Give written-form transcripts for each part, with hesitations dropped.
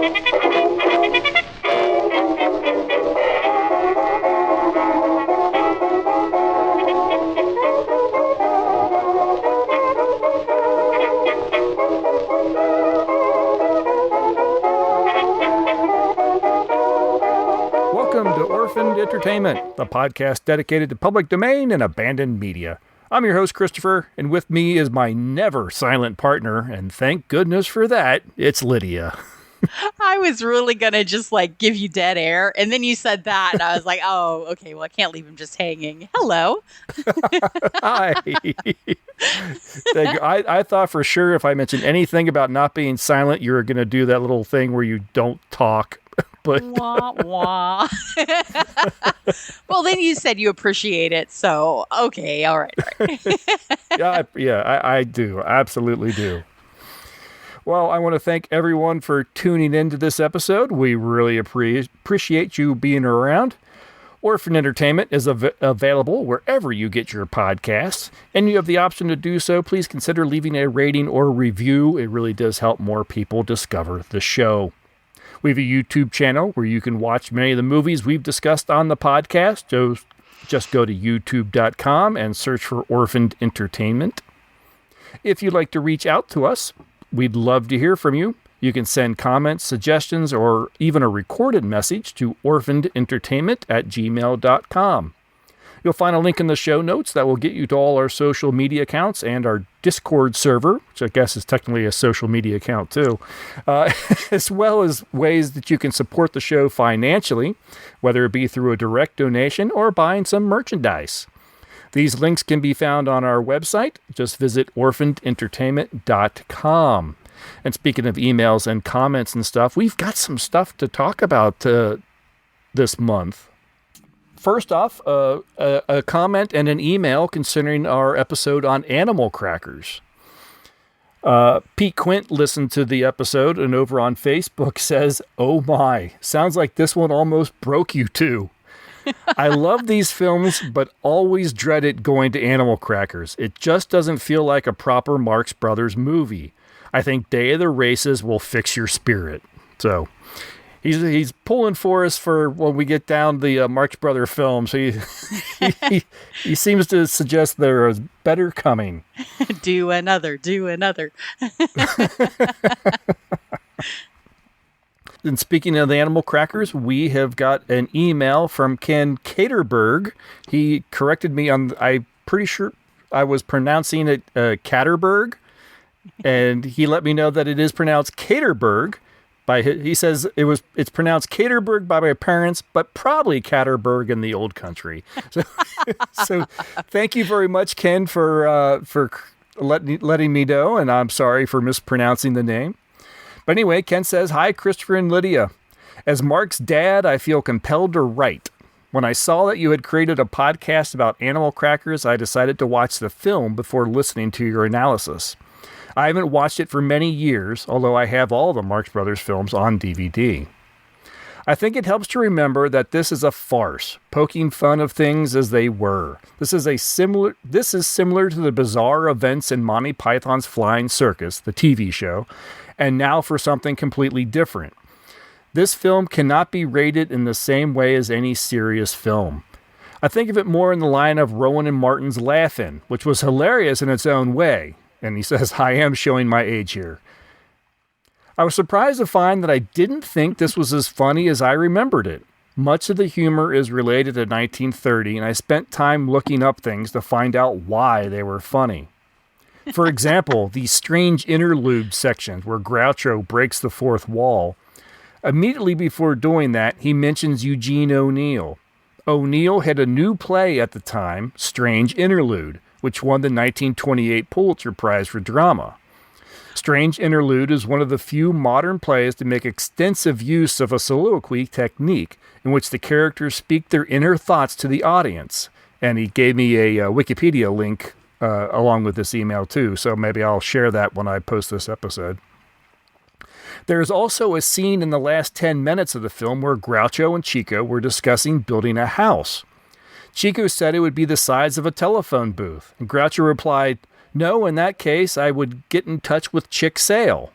Welcome to Orphaned Entertainment, the podcast dedicated to public domain and abandoned media. I'm your host, Christopher, and with me is my never silent partner, and thank goodness for that, it's Lydia. I was really going to just give you dead air. And then you said that, and I was like, oh, okay, well, I can't leave him just hanging. Hello. Hi. Thank you. I thought for sure if I mentioned anything about not being silent, you were going to do that little thing where you don't talk. But wah, wah. Well, then you said you appreciate it. So, okay. All right. I do. I absolutely do. Well, I want to thank everyone for tuning in to this episode. We really appreciate you being around. Orphan Entertainment is available wherever you get your podcasts, and you have the option to do so. Please consider leaving a rating or review. It really does help more people discover the show. We have a YouTube channel where you can watch many of the movies we've discussed on the podcast. So just go to youtube.com and search for Orphaned Entertainment. If you'd like to reach out to us, we'd love to hear from you. You can send comments, suggestions, or even a recorded message to orphanedentertainment@gmail.com. You'll find a link in the show notes that will get you to all our social media accounts and our Discord server, which I guess is technically a social media account too, as well as ways that you can support the show financially, whether it be through a direct donation or buying some merchandise. These links can be found on our website. Just visit orphanedentertainment.com. And speaking of emails and comments and stuff, we've got some stuff to talk about this month. First off, a comment and an email concerning our episode on animal crackers. Pete Quint listened to the episode and over on Facebook says, "Oh my, sounds like this one almost broke you too. I love these films, but always dreaded going to animal crackers. It just doesn't feel like a proper Marx Brothers movie. I think Day of the Races will fix your spirit." So he's pulling for us for when we get down the Marx Brothers films. He seems to suggest there is better coming. Do another. And speaking of the animal crackers, we have got an email from Ken Caterberg. He corrected me on, I'm pretty sure I was pronouncing it Caterberg, and he let me know that it is pronounced Caterberg. He says it's pronounced Caterberg by my parents, but probably Caterberg in the old country. So thank you very much, Ken, for letting me know, and I'm sorry for mispronouncing the name. But anyway, Ken says, "Hi, Christopher and Lydia. As Mark's dad, I feel compelled to write. When I saw that you had created a podcast about animal crackers, I decided to watch the film before listening to your analysis. I haven't watched it for many years, although I have all the Marx Brothers films on DVD. I think it helps to remember that this is a farce, poking fun of things as they were. This is similar to the bizarre events in Monty Python's Flying Circus, the TV show, and now for something completely different. This film cannot be rated in the same way as any serious film. I think of it more in the line of Rowan and Martin's Laugh-In, which was hilarious in its own way." And he says, "I am showing my age here. I was surprised to find that I didn't think this was as funny as I remembered it. Much of the humor is related to 1930, and I spent time looking up things to find out why they were funny. For example, the strange interlude sections where Groucho breaks the fourth wall. Immediately before doing that, he mentions Eugene O'Neill. O'Neill had a new play at the time, Strange Interlude, which won the 1928 Pulitzer Prize for Drama. Strange Interlude is one of the few modern plays to make extensive use of a soliloquy technique in which the characters speak their inner thoughts to the audience." And he gave me a Wikipedia link along with this email too, so maybe I'll share that when I post this episode. There is also a scene in the last 10 minutes of the film where Groucho and Chico were discussing building a house. Chico said it would be the size of a telephone booth, and Groucho replied, "No, in that case, I would get in touch with Chick Sale."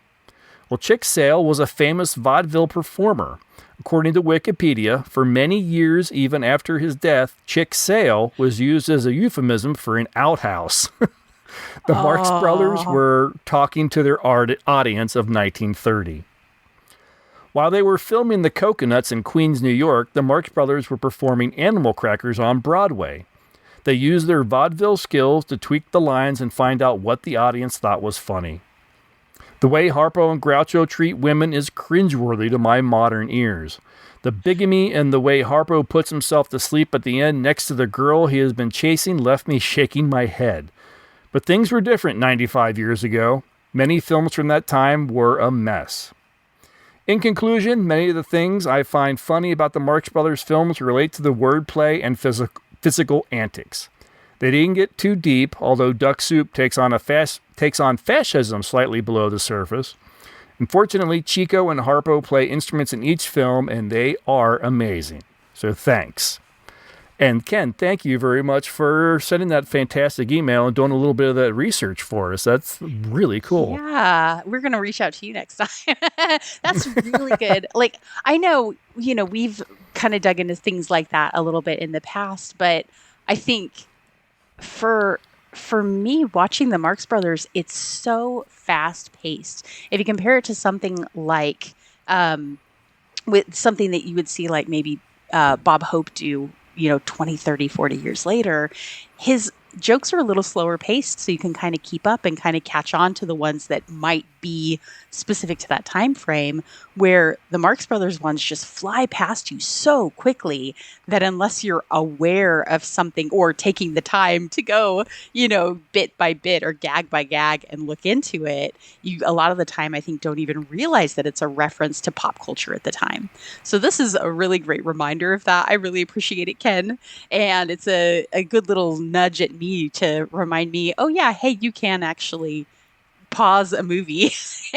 Well, Chick Sale was a famous vaudeville performer. According to Wikipedia, for many years, even after his death, Chick Sale was used as a euphemism for an outhouse. The Marx Brothers were talking to their audience of 1930. While they were filming The Coconuts in Queens, New York, the Marx Brothers were performing Animal Crackers on Broadway. They used their vaudeville skills to tweak the lines and find out what the audience thought was funny. The way Harpo and Groucho treat women is cringeworthy to my modern ears. The bigamy and the way Harpo puts himself to sleep at the end next to the girl he has been chasing left me shaking my head. But things were different 95 years ago. Many films from that time were a mess. In conclusion, many of the things I find funny about the Marx Brothers films relate to the wordplay and physical antics. They didn't get too deep, although Duck Soup takes on fascism slightly below the surface. Unfortunately, Chico and Harpo play instruments in each film, and they are amazing. So thanks. And Ken, thank you very much for sending that fantastic email and doing a little bit of that research for us. That's really cool. Yeah, we're going to reach out to you next time. That's really good. Like, I know, we've kind of dug into things like that a little bit in the past, but I think for me, watching the Marx Brothers, it's so fast paced. If you compare it to something like, with something that you would see like maybe Bob Hope do, 20, 30, 40 years later, his jokes are a little slower paced, so you can kind of keep up and kind of catch on to the ones that might be specific to that time frame, where the Marx Brothers ones just fly past you so quickly that unless you're aware of something or taking the time to go, bit by bit or gag by gag and look into it, you a lot of the time I think don't even realize that it's a reference to pop culture at the time. So this is a really great reminder of that. I really appreciate it, Ken. And it's a good little nudge at me to remind me, oh yeah, hey, you can actually pause a movie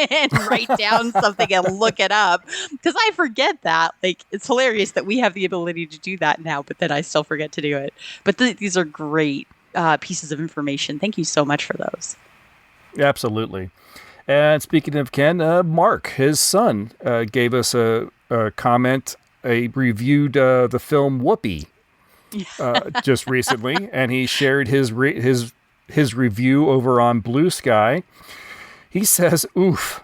and write down something and look it up, because I forget that. Like, it's hilarious that we have the ability to do that now, but then I still forget to do it. But these are great pieces of information. Thank you so much for those. Absolutely. And speaking of Ken, Mark, his son, gave us a comment. He reviewed the film Whoopi just recently, and he shared his review over on Blue Sky. He says, oof,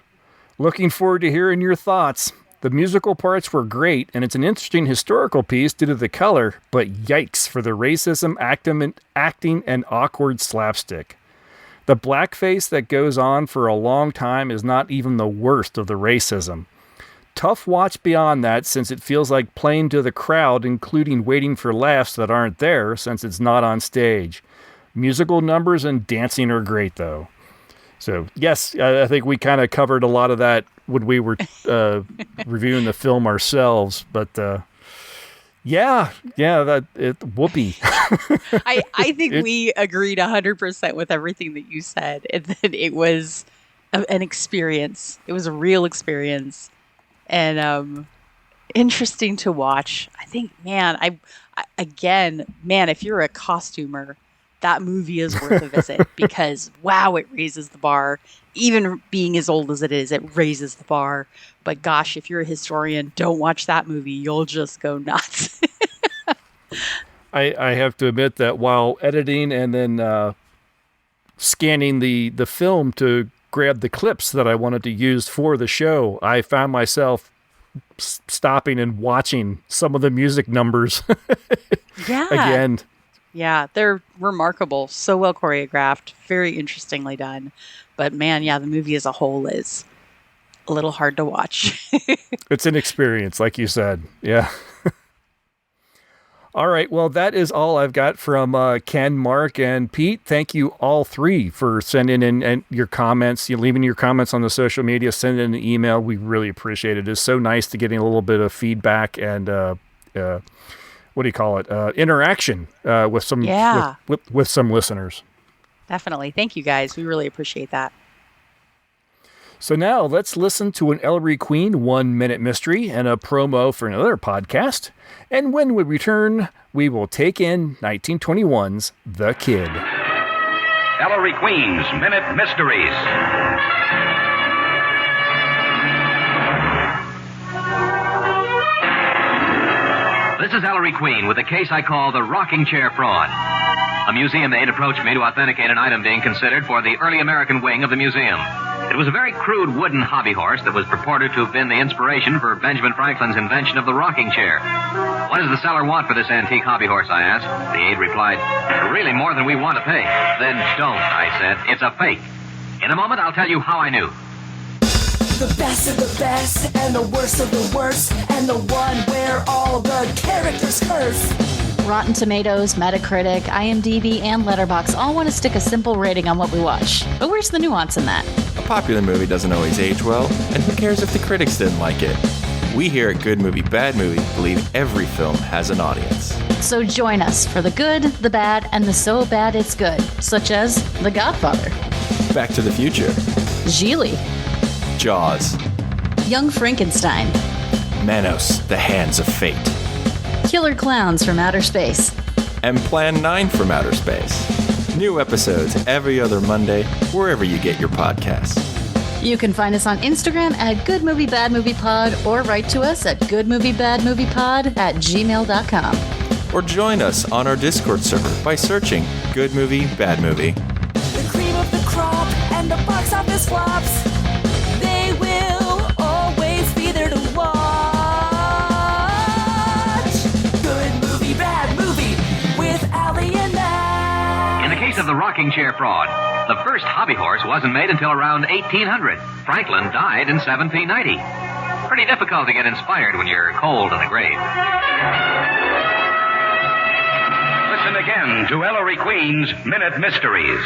looking forward to hearing your thoughts. The musical parts were great, and it's an interesting historical piece due to the color, but yikes for the racism, acting, and awkward slapstick. The blackface that goes on for a long time is not even the worst of the racism. Tough watch beyond that, since it feels like playing to the crowd, including waiting for laughs that aren't there since it's not on stage. Musical numbers and dancing are great, though. So, yes, I think we kind of covered a lot of that when we were reviewing the film ourselves. But, Whoopi. I think we agreed 100% with everything that you said. And that it was an experience. It was a real experience. And interesting to watch. I think, if you're a costumer, that movie is worth a visit because, wow, it raises the bar. Even being as old as it is, it raises the bar. But gosh, if you're a historian, don't watch that movie. You'll just go nuts. I have to admit that while editing and then scanning the film to grab the clips that I wanted to use for the show, I found myself stopping and watching some of the music numbers again. Yeah, they're remarkable. So well choreographed, very interestingly done. But man, the movie as a whole is a little hard to watch. It's an experience, like you said. Yeah. All right. Well, that is all I've got from Ken, Mark, and Pete. Thank you all three for sending in your comments. You're leaving your comments on the social media, sending in an email. We really appreciate it. It's so nice to getting a little bit of feedback and interaction with some with some listeners. Definitely. Thank you, guys. We really appreciate that. So now let's listen to an Ellery Queen 1-minute mystery and a promo for another podcast. And when we return, we will take in 1921's The Kid. Ellery Queen's Minute Mysteries. This is Ellery Queen with a case I call the rocking chair fraud. A museum aide approached me to authenticate an item being considered for the early American wing of the museum. It was a very crude wooden hobby horse that was purported to have been the inspiration for Benjamin Franklin's invention of the rocking chair. What does the seller want for this antique hobby horse, I asked. The aide replied, really more than we want to pay. Then don't, I said. It's a fake. In a moment, I'll tell you how I knew. The best of the best and the worst of the worst and the one where all the characters curse. Rotten Tomatoes, Metacritic, IMDb, and Letterboxd all want to stick a simple rating on what we watch. But where's the nuance in that? A popular movie doesn't always age well, and who cares if the critics didn't like it? We here at Good Movie, Bad Movie believe every film has an audience. So join us for the good, the bad, and the so bad it's good, such as The Godfather, Back to the Future, Geely, Jaws, Young Frankenstein, Manos, The Hands of Fate, Killer Clowns from Outer Space, and Plan 9 from Outer Space. New episodes every other Monday, wherever you get your podcasts. You can find us on Instagram at Good Movie Bad Movie Pod or write to us at goodmoviebadmoviepod@gmail.com. Or join us on our Discord server by searching Good Movie, Bad Movie. The cream of the crop and the box office flops. They will always be there to watch. Good movie, bad movie with Ali and Matt. In the case of the rocking chair fraud, the first hobby horse wasn't made until around 1800. Franklin died in 1790. Pretty difficult to get inspired when you're cold in the grave. Listen again to Ellery Queen's Minute Mysteries.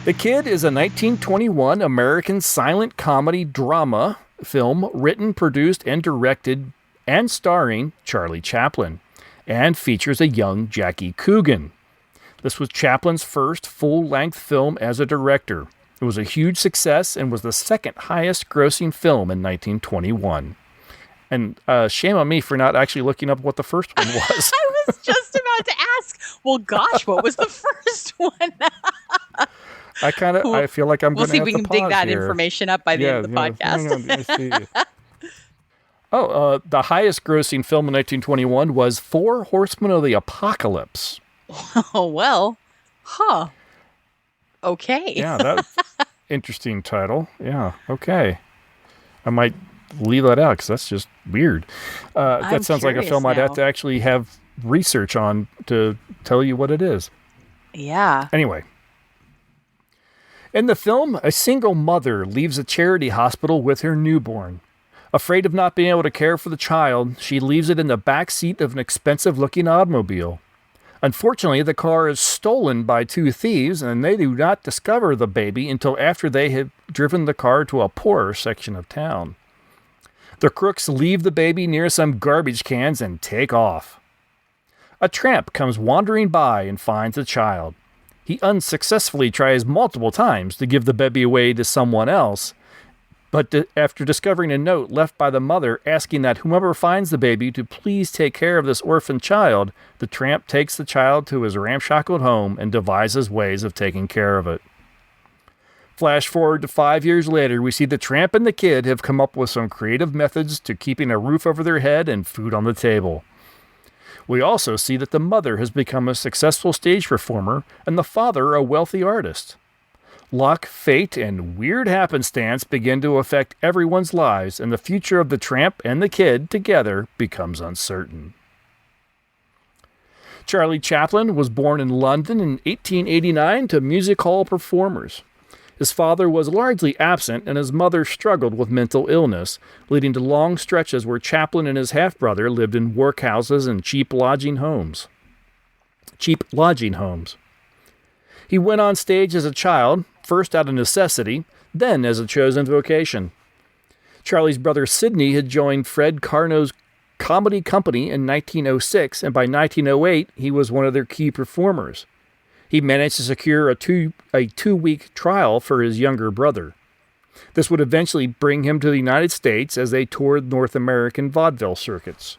The Kid is a 1921 American silent comedy drama film written, produced, and directed and starring Charlie Chaplin, and features a young Jackie Coogan. This was Chaplin's first full-length film as a director. It was a huge success and was the second highest grossing film in 1921. And shame on me for not actually looking up what the first one was. I was just about to ask, well, gosh, what was the first one? I feel like I'm We'll going to see if have we to can dig pause that here. information up by the end of the podcast. Hang on, let me see. The highest grossing film in 1921 was Four Horsemen of the Apocalypse. Oh, well. Huh. Okay. Yeah, that's interesting title. Yeah, okay. I might leave that out because that's just weird. That sounds like a film I'd have to actually have research on to tell you what it is. Yeah. Anyway. In the film, a single mother leaves a charity hospital with her newborn. Afraid of not being able to care for the child, she leaves it in the back seat of an expensive-looking automobile. Unfortunately, the car is stolen by two thieves, and they do not discover the baby until after they have driven the car to a poorer section of town. The crooks leave the baby near some garbage cans and take off. A tramp comes wandering by and finds the child. He unsuccessfully tries multiple times to give the baby away to someone else, but after discovering a note left by the mother asking that whomever finds the baby to please take care of this orphan child, the tramp takes the child to his ramshackle home and devises ways of taking care of it. Flash forward to 5 years later, we see the tramp and the kid have come up with some creative methods to keeping a roof over their head and food on the table. We also see that the mother has become a successful stage performer and the father a wealthy artist. Luck, fate, and weird happenstance begin to affect everyone's lives, and the future of the tramp and the kid together becomes uncertain. Charlie Chaplin was born in London in 1889 to music hall performers. His father was largely absent, and his mother struggled with mental illness, leading to long stretches where Chaplin and his half-brother lived in workhouses and cheap lodging homes. He went on stage as a child, first out of necessity, then as a chosen vocation. Charlie's brother Sidney had joined Fred Carnot's comedy company in 1906, and by 1908 he was one of their key performers. He managed to secure a two-week trial for his younger brother. This would eventually bring him to the United States as they toured North American vaudeville circuits.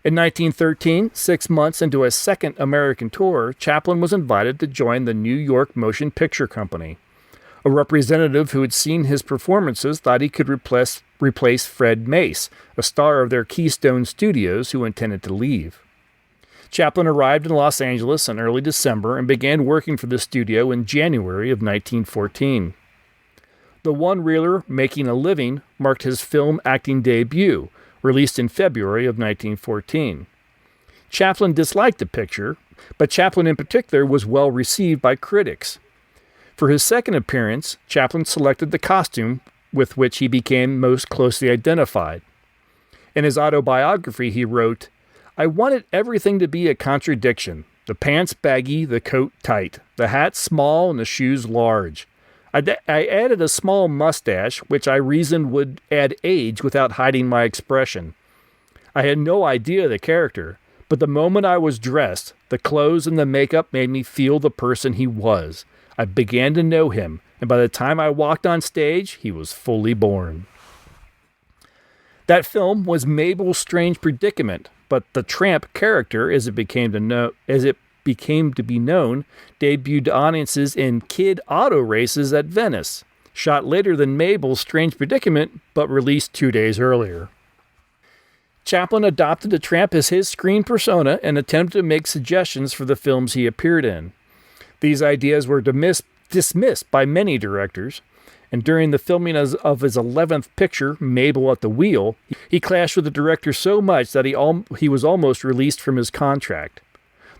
In 1913, 6 months into a second American tour, Chaplin was invited to join the New York Motion Picture Company. A representative who had seen his performances thought he could replace replace Fred Mace, a star of their Keystone Studios who intended to leave. Chaplin arrived in Los Angeles in early December and began working for the studio in January of 1914. The one-reeler, Making a Living, marked his film acting debut, released in February of 1914. Chaplin disliked the picture, but Chaplin in particular was well received by critics. For his second appearance, Chaplin selected the costume with which he became most closely identified. In his autobiography, he wrote, "I wanted everything to be a contradiction. The pants baggy, the coat tight, the hat small, and the shoes large. I added a small mustache, which I reasoned would add age without hiding my expression. I had no idea of the character, but the moment I was dressed, the clothes and the makeup made me feel the person he was. I began to know him, and by the time I walked on stage, he was fully born." That film was Mabel's Strange Predicament, but the tramp character, as it became to be known, debuted to audiences in Kid Auto Races at Venice, shot later than Mabel's Strange Predicament, but released 2 days earlier. Chaplin adopted the tramp as his screen persona and attempted to make suggestions for the films he appeared in. These ideas were dismissed by many directors, and during the filming of his 11th picture, Mabel at the Wheel, he clashed with the director so much that he was almost released from his contract.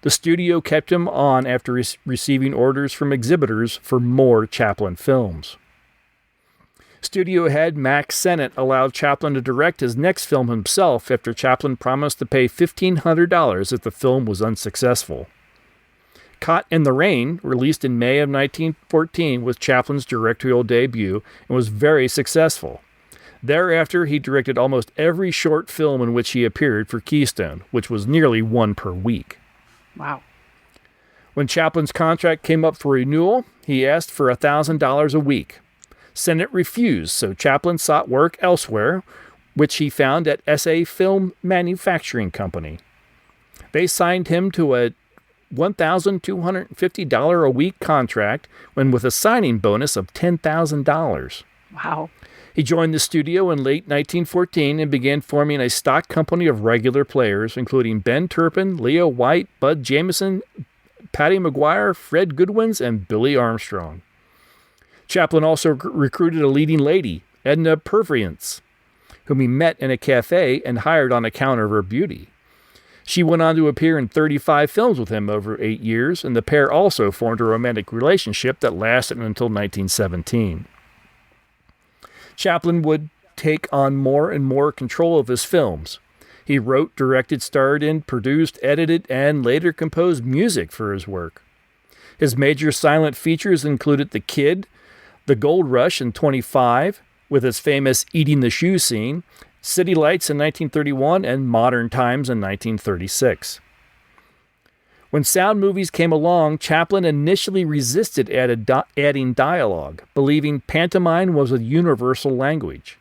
The studio kept him on after receiving orders from exhibitors for more Chaplin films. Studio head Max Sennett allowed Chaplin to direct his next film himself after Chaplin promised to pay $1,500 if the film was unsuccessful. Caught in the Rain, released in May of 1914, was Chaplin's directorial debut and was very successful. Thereafter, he directed almost every short film in which he appeared for Keystone, which was nearly one per week. Wow. When Chaplin's contract came up for renewal, he asked for $1,000 a week. Sennett refused, so Chaplin sought work elsewhere, which he found at SA Film Manufacturing Company. They signed him to a $1,250 a week contract, with a signing bonus of $10,000. Wow. He joined the studio in late 1914 and began forming a stock company of regular players, including Ben Turpin, Leo White, Bud Jameson, Patty McGuire, Fred Goodwins, and Billy Armstrong. Chaplin also recruited a leading lady, Edna Purviance, whom he met in a cafe and hired on account of her beauty. She went on to appear in 35 films with him over 8 years, and the pair also formed a romantic relationship that lasted until 1917. Chaplin would take on more and more control of his films. He wrote, directed, starred in, produced, edited, and later composed music for his work. His major silent features included The Kid, The Gold Rush in 25, with its famous Eating the Shoe scene, City Lights in 1931, and Modern Times in 1936. When sound movies came along, Chaplin initially resisted adding dialogue, believing pantomime was a universal language.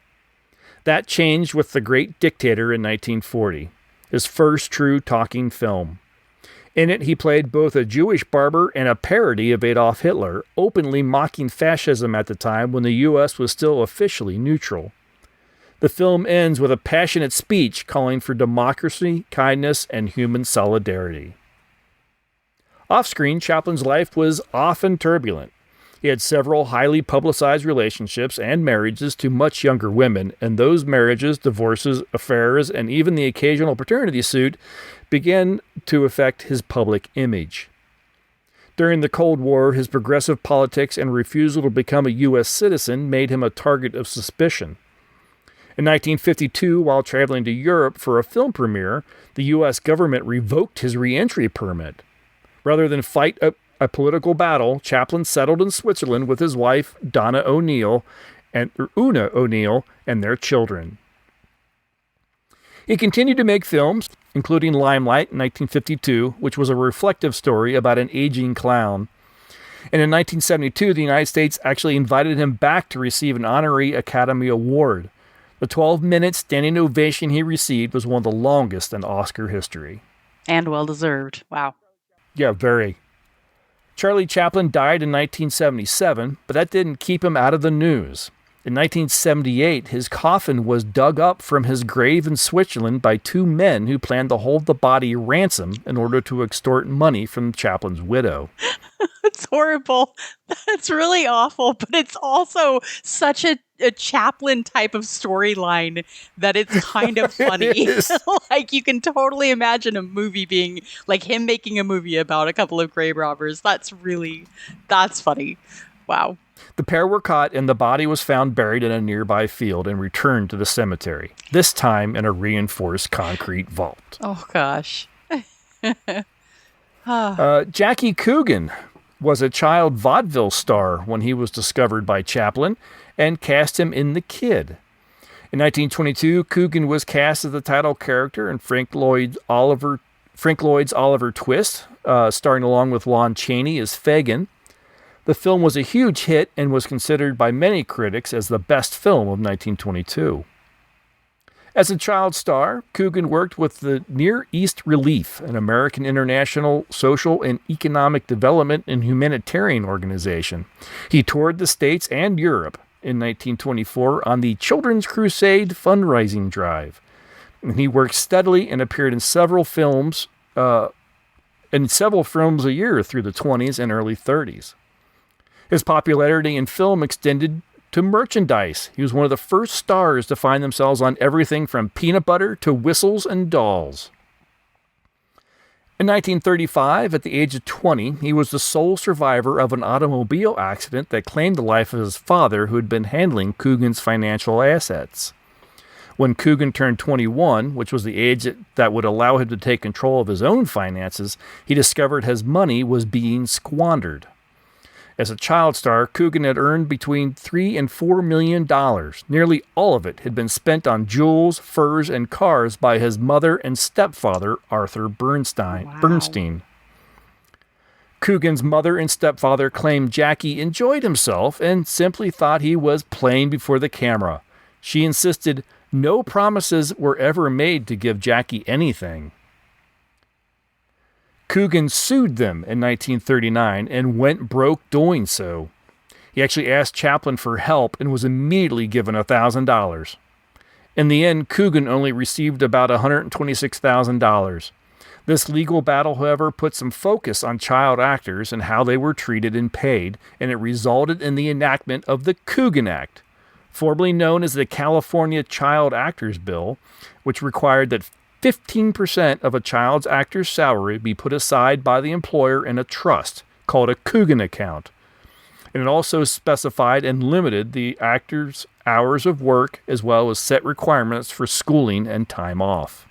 That changed with The Great Dictator in 1940, his first true talking film. In it, he played both a Jewish barber and a parody of Adolf Hitler, openly mocking fascism at the time when the U.S. was still officially neutral. The film ends with a passionate speech calling for democracy, kindness, and human solidarity. Off-screen, Chaplin's life was often turbulent. He had several highly publicized relationships and marriages to much younger women, and those marriages, divorces, affairs, and even the occasional paternity suit began to affect his public image. During the Cold War, his progressive politics and refusal to become a U.S. citizen made him a target of suspicion. In 1952, while traveling to Europe for a film premiere, the U.S. government revoked his re-entry permit. Rather than fight a political battle, Chaplin settled in Switzerland with his wife, Una O'Neill, and their children. He continued to make films, including Limelight in 1952, which was a reflective story about an aging clown. And in 1972, the United States actually invited him back to receive an honorary Academy Award. The 12-minute standing ovation he received was one of the longest in Oscar history. And well-deserved. Wow. Yeah, very. Charlie Chaplin died in 1977, but that didn't keep him out of the news. In 1978, his coffin was dug up from his grave in Switzerland by two men who planned to hold the body ransom in order to extort money from Chaplin's widow. It's horrible. That's really awful, but it's also such a Chaplin type of storyline that it's kind of funny. Like, you can totally imagine a movie being like him making a movie about a couple of grave robbers. That's funny. Wow. The pair were caught, and the body was found buried in a nearby field and returned to the cemetery, this time in a reinforced concrete vault. Oh, gosh. Jackie Coogan was a child vaudeville star when he was discovered by Chaplin and cast him in The Kid. In 1922, Coogan was cast as the title character in Frank Lloyd's Oliver Twist, starring along with Lon Chaney as Fagin. The film was a huge hit and was considered by many critics as the best film of 1922. As a child star, Coogan worked with the Near East Relief, an American international social and economic development and humanitarian organization. He toured the States and Europe in 1924 on the Children's Crusade fundraising drive. And he worked steadily and appeared in several films a year through the 20s and early 30s. His popularity in film extended to merchandise. He was one of the first stars to find themselves on everything from peanut butter to whistles and dolls. In 1935, at the age of 20, he was the sole survivor of an automobile accident that claimed the life of his father, who had been handling Coogan's financial assets. When Coogan turned 21, which was the age that would allow him to take control of his own finances, he discovered his money was being squandered. As a child star, Coogan had earned between $3 and $4 million. Nearly all of it had been spent on jewels, furs, and cars by his mother and stepfather, Arthur Bernstein. Coogan's mother and stepfather claimed Jackie enjoyed himself and simply thought he was playing before the camera. She insisted no promises were ever made to give Jackie anything. Coogan sued them in 1939 and went broke doing so. He actually asked Chaplin for help and was immediately given $1,000. In the end, Coogan only received about $126,000. This legal battle, however, put some focus on child actors and how they were treated and paid, and it resulted in the enactment of the Coogan Act, formerly known as the California Child Actors Bill, which required that 15% of a child's actor's salary be put aside by the employer in a trust called a Coogan account. And it also specified and limited the actor's hours of work as well as set requirements for schooling and time off.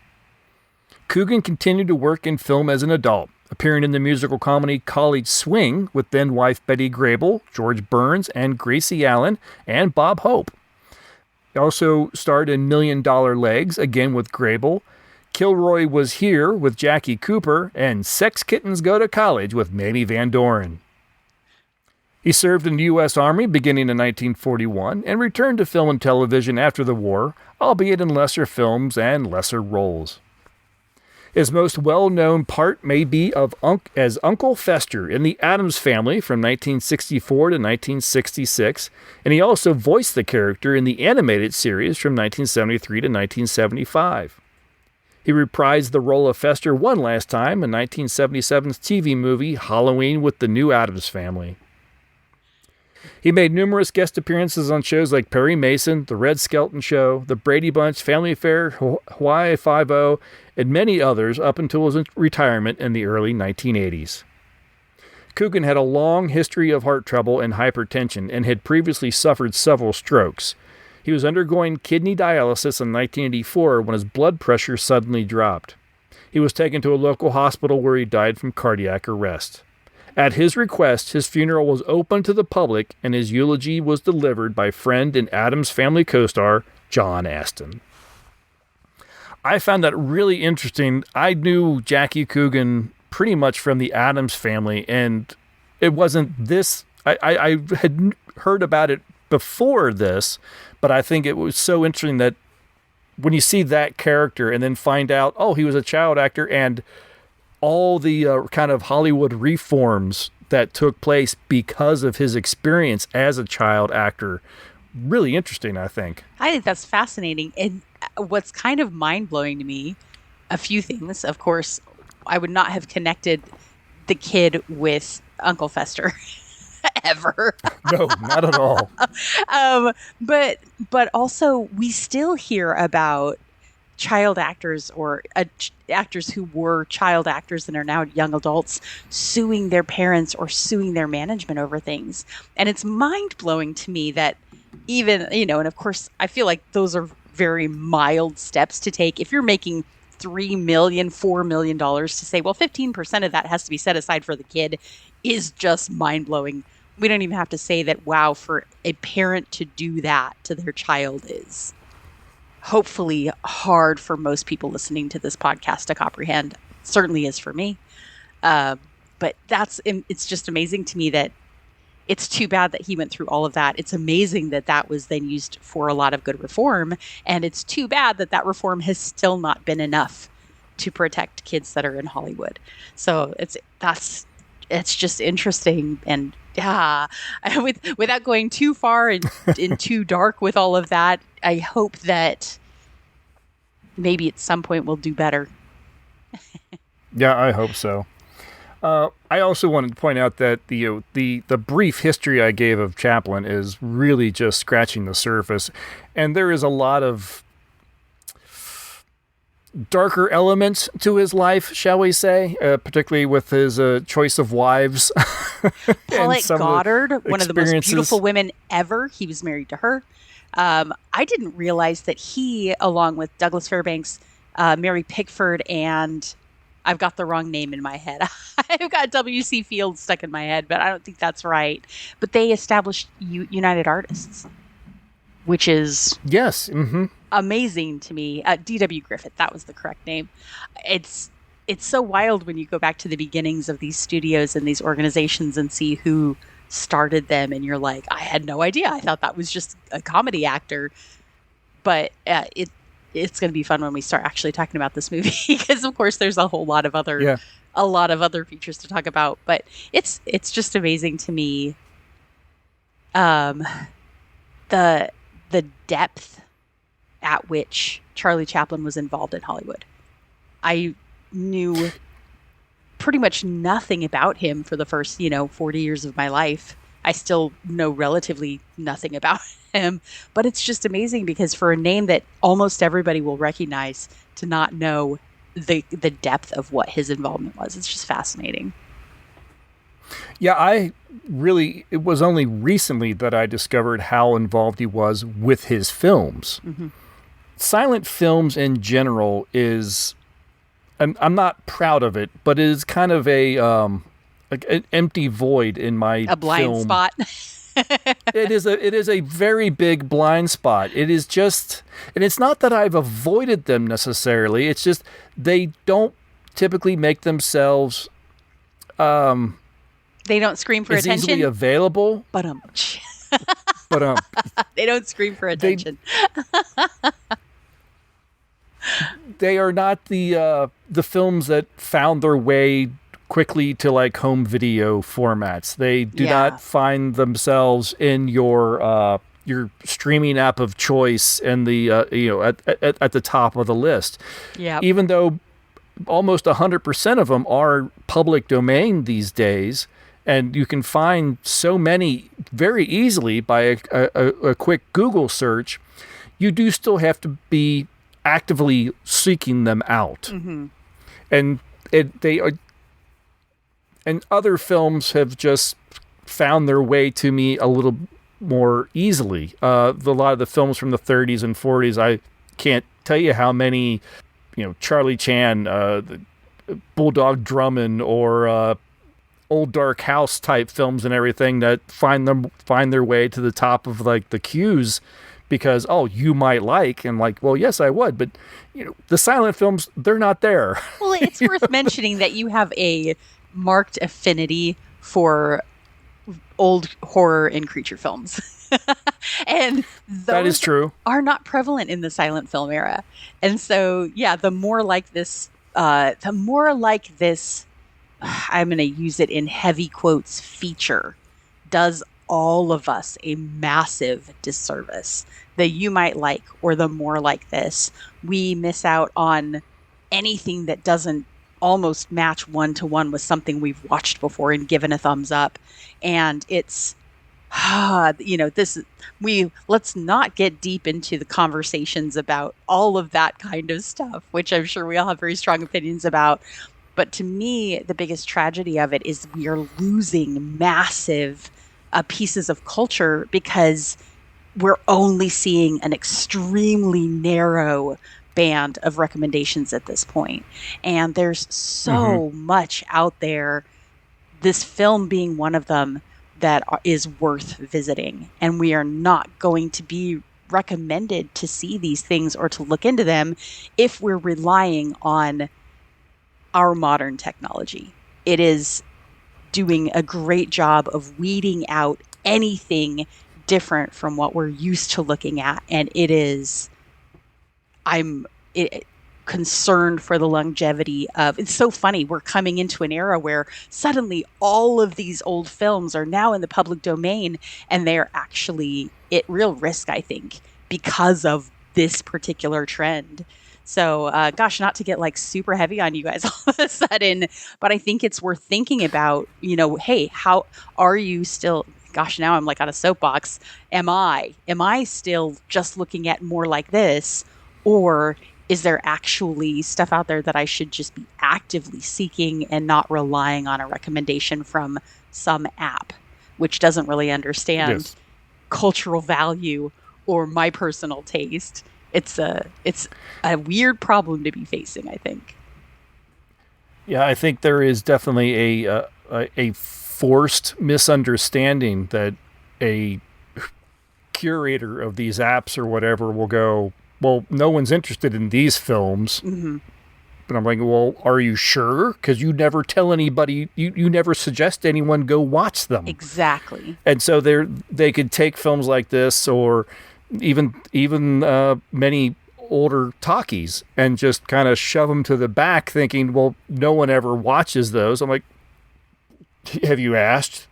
Coogan continued to work in film as an adult, appearing in the musical comedy College Swing with then-wife Betty Grable, George Burns, and Gracie Allen, and Bob Hope. He also starred in $1 Million Legs, again with Grable, Kilroy Was Here with Jackie Cooper, and Sex Kittens Go to College with Mamie Van Doren. He served in the U.S. Army beginning in 1941 and returned to film and television after the war, albeit in lesser films and lesser roles. His most well-known part may be as Uncle Fester in The Addams Family from 1964 to 1966, and he also voiced the character in the animated series from 1973 to 1975. He reprised the role of Fester one last time in 1977's TV movie Halloween with the New Addams Family. He made numerous guest appearances on shows like Perry Mason, The Red Skelton Show, The Brady Bunch, Family Affair, Hawaii Five-0, and many others up until his retirement in the early 1980s. Coogan had a long history of heart trouble and hypertension and had previously suffered several strokes. He was undergoing kidney dialysis in 1984 when his blood pressure suddenly dropped. He was taken to a local hospital where he died from cardiac arrest. At his request, his funeral was open to the public and his eulogy was delivered by friend and Addams Family co-star John Astin. I found that really interesting. I knew Jackie Coogan pretty much from the Addams Family, and it wasn't this. I had heard about it before this, but I think it was so interesting that when you see that character and then find out, oh, he was a child actor, and all the kind of Hollywood reforms that took place because of his experience as a child actor really interesting, I think. I think that's fascinating. And what's kind of mind-blowing to me, a few things. Of course, I would not have connected the kid with Uncle Fester ever. No, not at all. But also, we still hear about child actors or actors who were child actors and are now young adults suing their parents or suing their management over things. And it's mind-blowing to me that even, and of course, I feel like those are very mild steps to take. If you're making $3 million, $4 million to say, well, 15% of that has to be set aside for the kid is just mind-blowing. We don't even have to say that, wow, for a parent to do that to their child is hopefully hard for most people listening to this podcast to comprehend. Certainly is for me. But it's just amazing to me that it's too bad that he went through all of that. It's amazing that that was then used for a lot of good reform. And it's too bad that that reform has still not been enough to protect kids that are in Hollywood. So it's just interesting. And without going too far and too dark with all of that, I hope that maybe at some point we'll do better. Yeah, I hope so. I also wanted to point out that the brief history I gave of Chaplin is really just scratching the surface, and there is a lot of darker elements to his life, shall we say, particularly with his choice of wives. Paulette Goddard, one of the most beautiful women ever. He was married to her. I didn't realize that he, along with Douglas Fairbanks, Mary Pickford, and I've got the wrong name in my head. I've got W.C. Fields stuck in my head, but I don't think that's right. But they established United Artists, which is amazing to me. D.W. Griffith, that was the correct name. It's so wild when you go back to the beginnings of these studios and these organizations and see who started them, and you're like, I had no idea. I thought that was just a comedy actor. But it's going to be fun when we start actually talking about this movie, because of course there's a whole lot of other features to talk about. But it's just amazing to me, the depth at which Charlie Chaplin was involved in Hollywood. I knew pretty much nothing about him for the first 40 years of my life. I still know relatively nothing about him, but it's just amazing because for a name that almost everybody will recognize, to not know the depth of what his involvement was, it's just fascinating. Yeah, it was only recently that I discovered how involved he was with his films. Mm-hmm. Silent films in general is, I'm not proud of it, but it is kind of an empty void in my a blind film. Spot. It is a very big blind spot. It is just, and it's not that I've avoided them necessarily. It's just they don't typically make themselves they don't scream for attention. Easily available. But they don't scream for attention. They are not the films that found their way quickly to like home video formats. They do not find themselves in your streaming app of choice and the at the top of the list. Yeah. Even though almost 100% of them are public domain these days, and you can find so many very easily by a quick Google search, you do still have to be actively seeking them out. Mm-hmm. And and other films have just found their way to me a little more easily. A lot of the films from the 30s and 40s, I can't tell you how many, Charlie Chan, Bulldog Drummond, or Old Dark House type films and everything that find their way to the top of like the queues because, you might like, and like, well, yes, I would, but the silent films, they're not there. Well, it's worth mentioning that you have a marked affinity for old horror and creature films. And those that is true. Are not prevalent in the silent film era. And so, the more like this, I'm going to use it in heavy quotes, feature does all of us a massive disservice. The You Might Like or the More Like This, we miss out on anything that doesn't almost match one-to-one with something we've watched before and given a thumbs up. And it's let's not get deep into the conversations about all of that kind of stuff, which I'm sure we all have very strong opinions about. But to me, the biggest tragedy of it is we are losing massive pieces of culture because we're only seeing an extremely narrow band of recommendations at this point. And there's so much out there, this film being one of them, that is worth visiting. And we are not going to be recommended to see these things or to look into them if we're relying on our modern technology. It is doing a great job of weeding out anything different from what we're used to looking at. And I'm concerned for the longevity of, it's so funny, we're coming into an era where suddenly all of these old films are now in the public domain, and they're actually at real risk, I think, because of this particular trend. So, not to get like super heavy on you guys all of a sudden, but I think it's worth thinking about, hey, how are you still, now I'm like on a soapbox. Am I still just looking at More Like This, or is there actually stuff out there that I should just be actively seeking and not relying on a recommendation from some app, which doesn't really understand cultural value or my personal taste? It's a weird problem to be facing, I think. Yeah, I think there is definitely a forced misunderstanding that a curator of these apps or whatever will go, well, no one's interested in these films. Mm-hmm. But I'm like, well, are you sure? Because you never tell anybody, you never suggest anyone go watch them. Exactly. And so they could take films like this, or even many older talkies, and just kind of shove them to the back, thinking, well, no one ever watches those. I'm like, have you asked?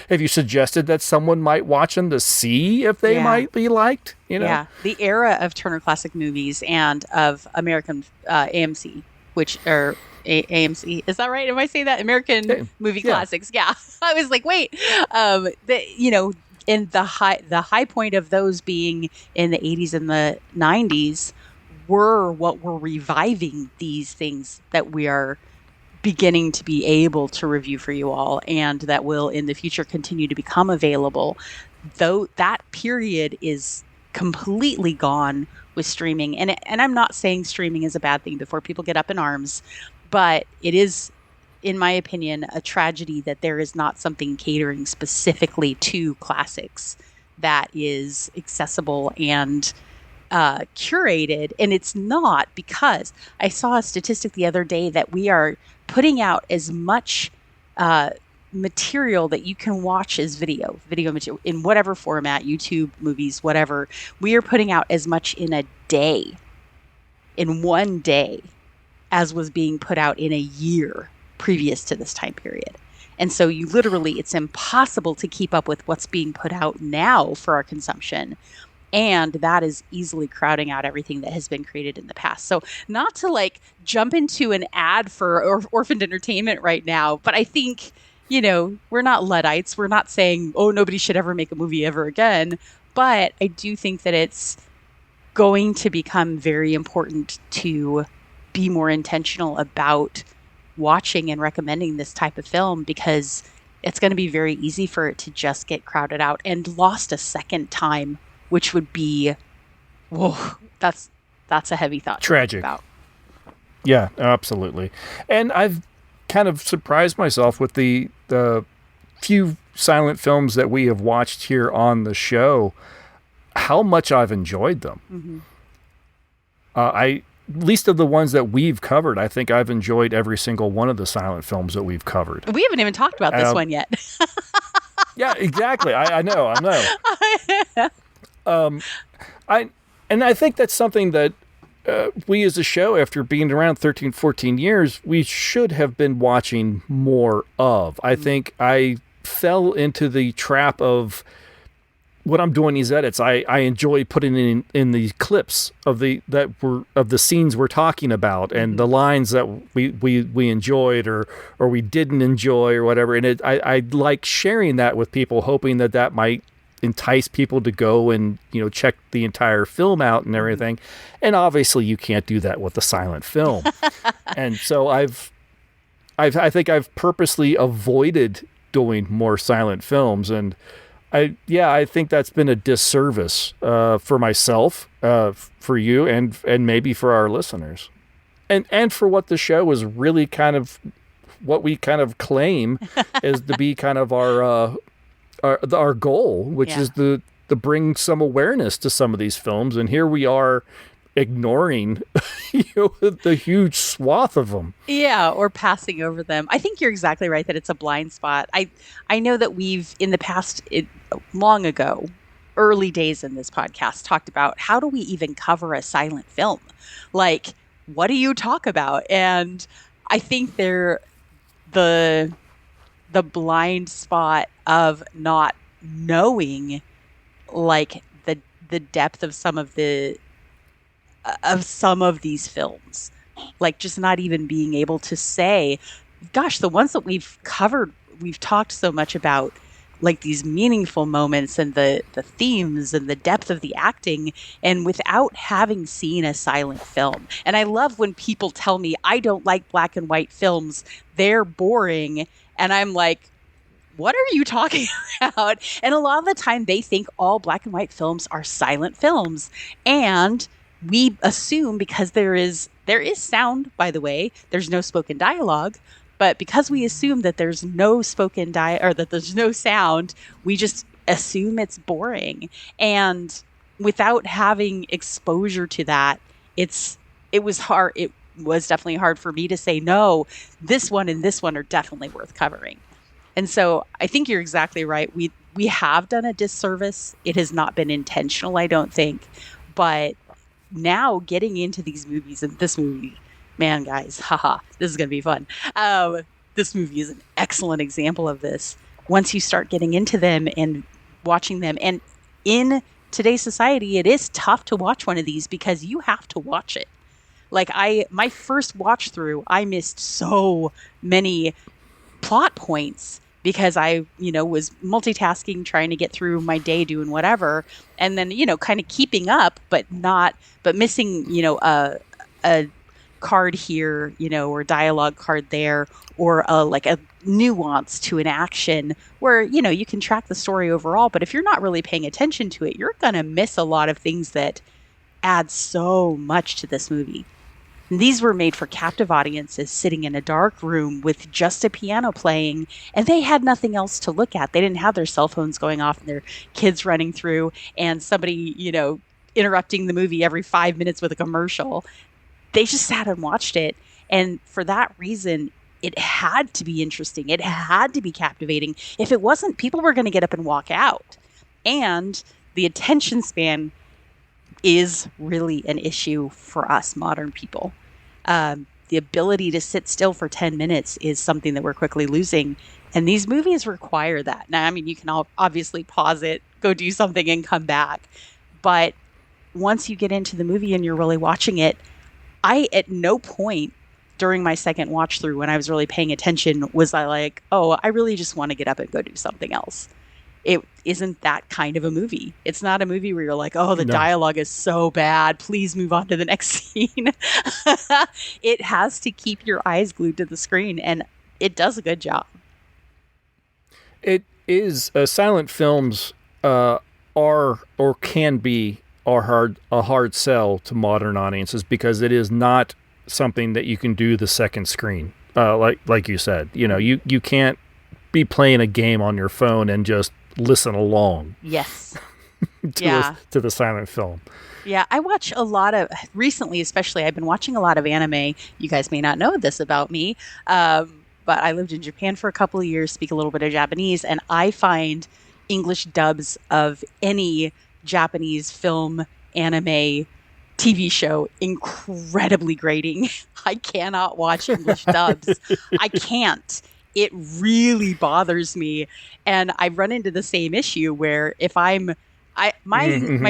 Have you suggested that someone might watch them to see if they might be liked? Yeah, the era of Turner Classic Movies and of American AMC, which are AMC, is that right? Am I saying that? American Movie Classics. Yeah, I was like, wait, in the high point of those being in the 80s and the 90s were what were reviving these things that we are beginning to be able to review for you all, and that will in the future continue to become available. Though that period is completely gone with streaming, and I'm not saying streaming is a bad thing before people get up in arms, but it is, in my opinion, a tragedy that there is not something catering specifically to classics that is accessible and curated. And it's not, because I saw a statistic the other day that we are putting out as much material that you can watch as video material in whatever format, YouTube, movies, whatever. We are putting out as much in one day, as was being put out in a year previous to this time period. And so it's impossible to keep up with what's being put out now for our consumption. And that is easily crowding out everything that has been created in the past. So not to like jump into an ad for Orphaned Entertainment right now, but I think, we're not Luddites. We're not saying, oh, nobody should ever make a movie ever again. But I do think that it's going to become very important to be more intentional about watching and recommending this type of film, because it's going to be very easy for it to just get crowded out and lost a second time, which would be, whoa, that's a heavy thought. Tragic. About. Yeah, absolutely. And I've kind of surprised myself with the few silent films that we have watched here on the show, how much I've enjoyed them. Mm-hmm. Least of the ones that we've covered, I think I've enjoyed every single one of the silent films that we've covered. We haven't even talked about this one yet. Yeah, exactly. I know. I think that's something that we as a show, after being around 13, 14 years, we should have been watching more of. I think I fell into the trap of when I'm doing these edits, I enjoy putting in the clips of the scenes we're talking about and the lines that we enjoyed or we didn't enjoy or whatever. And I like sharing that with people, hoping that might entice people to go and check the entire film out and everything. And obviously, you can't do that with a silent film. And so I think I've purposely avoided doing more silent films, and I think that's been a disservice for myself, for you, and maybe for our listeners, and for what the show is really kind of what we kind of claim is to be kind of our goal, which is to bring some awareness to some of these films, and here we are ignoring the huge swath of them. Yeah, or passing over them. I think you're exactly right that it's a blind spot. I know that we've in the past, long ago, early days in this podcast, talked about how do we even cover a silent film? Like, what do you talk about? And I think the blind spot of not knowing like the depth of some of these films, like just not even being able to say, gosh, the ones that we've covered, we've talked so much about like these meaningful moments and the themes and the depth of the acting, and without having seen a silent film. And I love when people tell me I don't like black and white films, they're boring. And I'm like, what are you talking about? And a lot of the time they think all black and white films are silent films. And we assume because there is sound, by the way, there's no spoken dialogue, but because we assume that there's no spoken or that there's no sound, we just assume it's boring. And without having exposure to that, it was hard. It was definitely hard for me to say, no, this one and this one are definitely worth covering. And so I think you're exactly right. We have done a disservice. It has not been intentional, I don't think. But now getting into these movies, and this movie, man, guys, this is going to be fun. This movie is an excellent example of this. Once you start getting into them and watching them, and in today's society, it is tough to watch one of these because you have to watch it. Like my first watch through, I missed so many plot points because I, was multitasking, trying to get through my day doing whatever. And then, kind of keeping up, but missing, a card here, or dialogue card there, or like a nuance to an action where, you can track the story overall. But if you're not really paying attention to it, you're going to miss a lot of things that add so much to this movie. And these were made for captive audiences sitting in a dark room with just a piano playing, and they had nothing else to look at. They didn't have their cell phones going off and their kids running through and somebody, interrupting the movie every 5 minutes with a commercial. They just sat and watched it. And for that reason, it had to be interesting. It had to be captivating. If it wasn't, people were going to get up and walk out. And the attention span is really an issue for us modern people. The ability to sit still for 10 minutes is something that we're quickly losing. And these movies require that. Now, you can obviously pause it, go do something and come back. But once you get into the movie and you're really watching it, I, at no point during my second watch through when I was really paying attention, was I like, oh, I really just want to get up and go do something else. It isn't that kind of a movie. It's not a movie where you're like, oh, the dialogue is so bad, please move on to the next scene. It has to keep your eyes glued to the screen, and it does a good job. It is silent films are or can be a hard sell to modern audiences because it is not something that you can do the second screen. Like you said, you can't be playing a game on your phone and just listen along. Yes. to the silent film. Yeah, I watch a lot of, recently especially, I've been watching a lot of anime. You guys may not know this about me, but I lived in Japan for a couple of years, speak a little bit of Japanese, and I find English dubs of any Japanese film, anime, TV show incredibly grating. I cannot watch English dubs. I can't. it really bothers me. And I run into the same issue where if my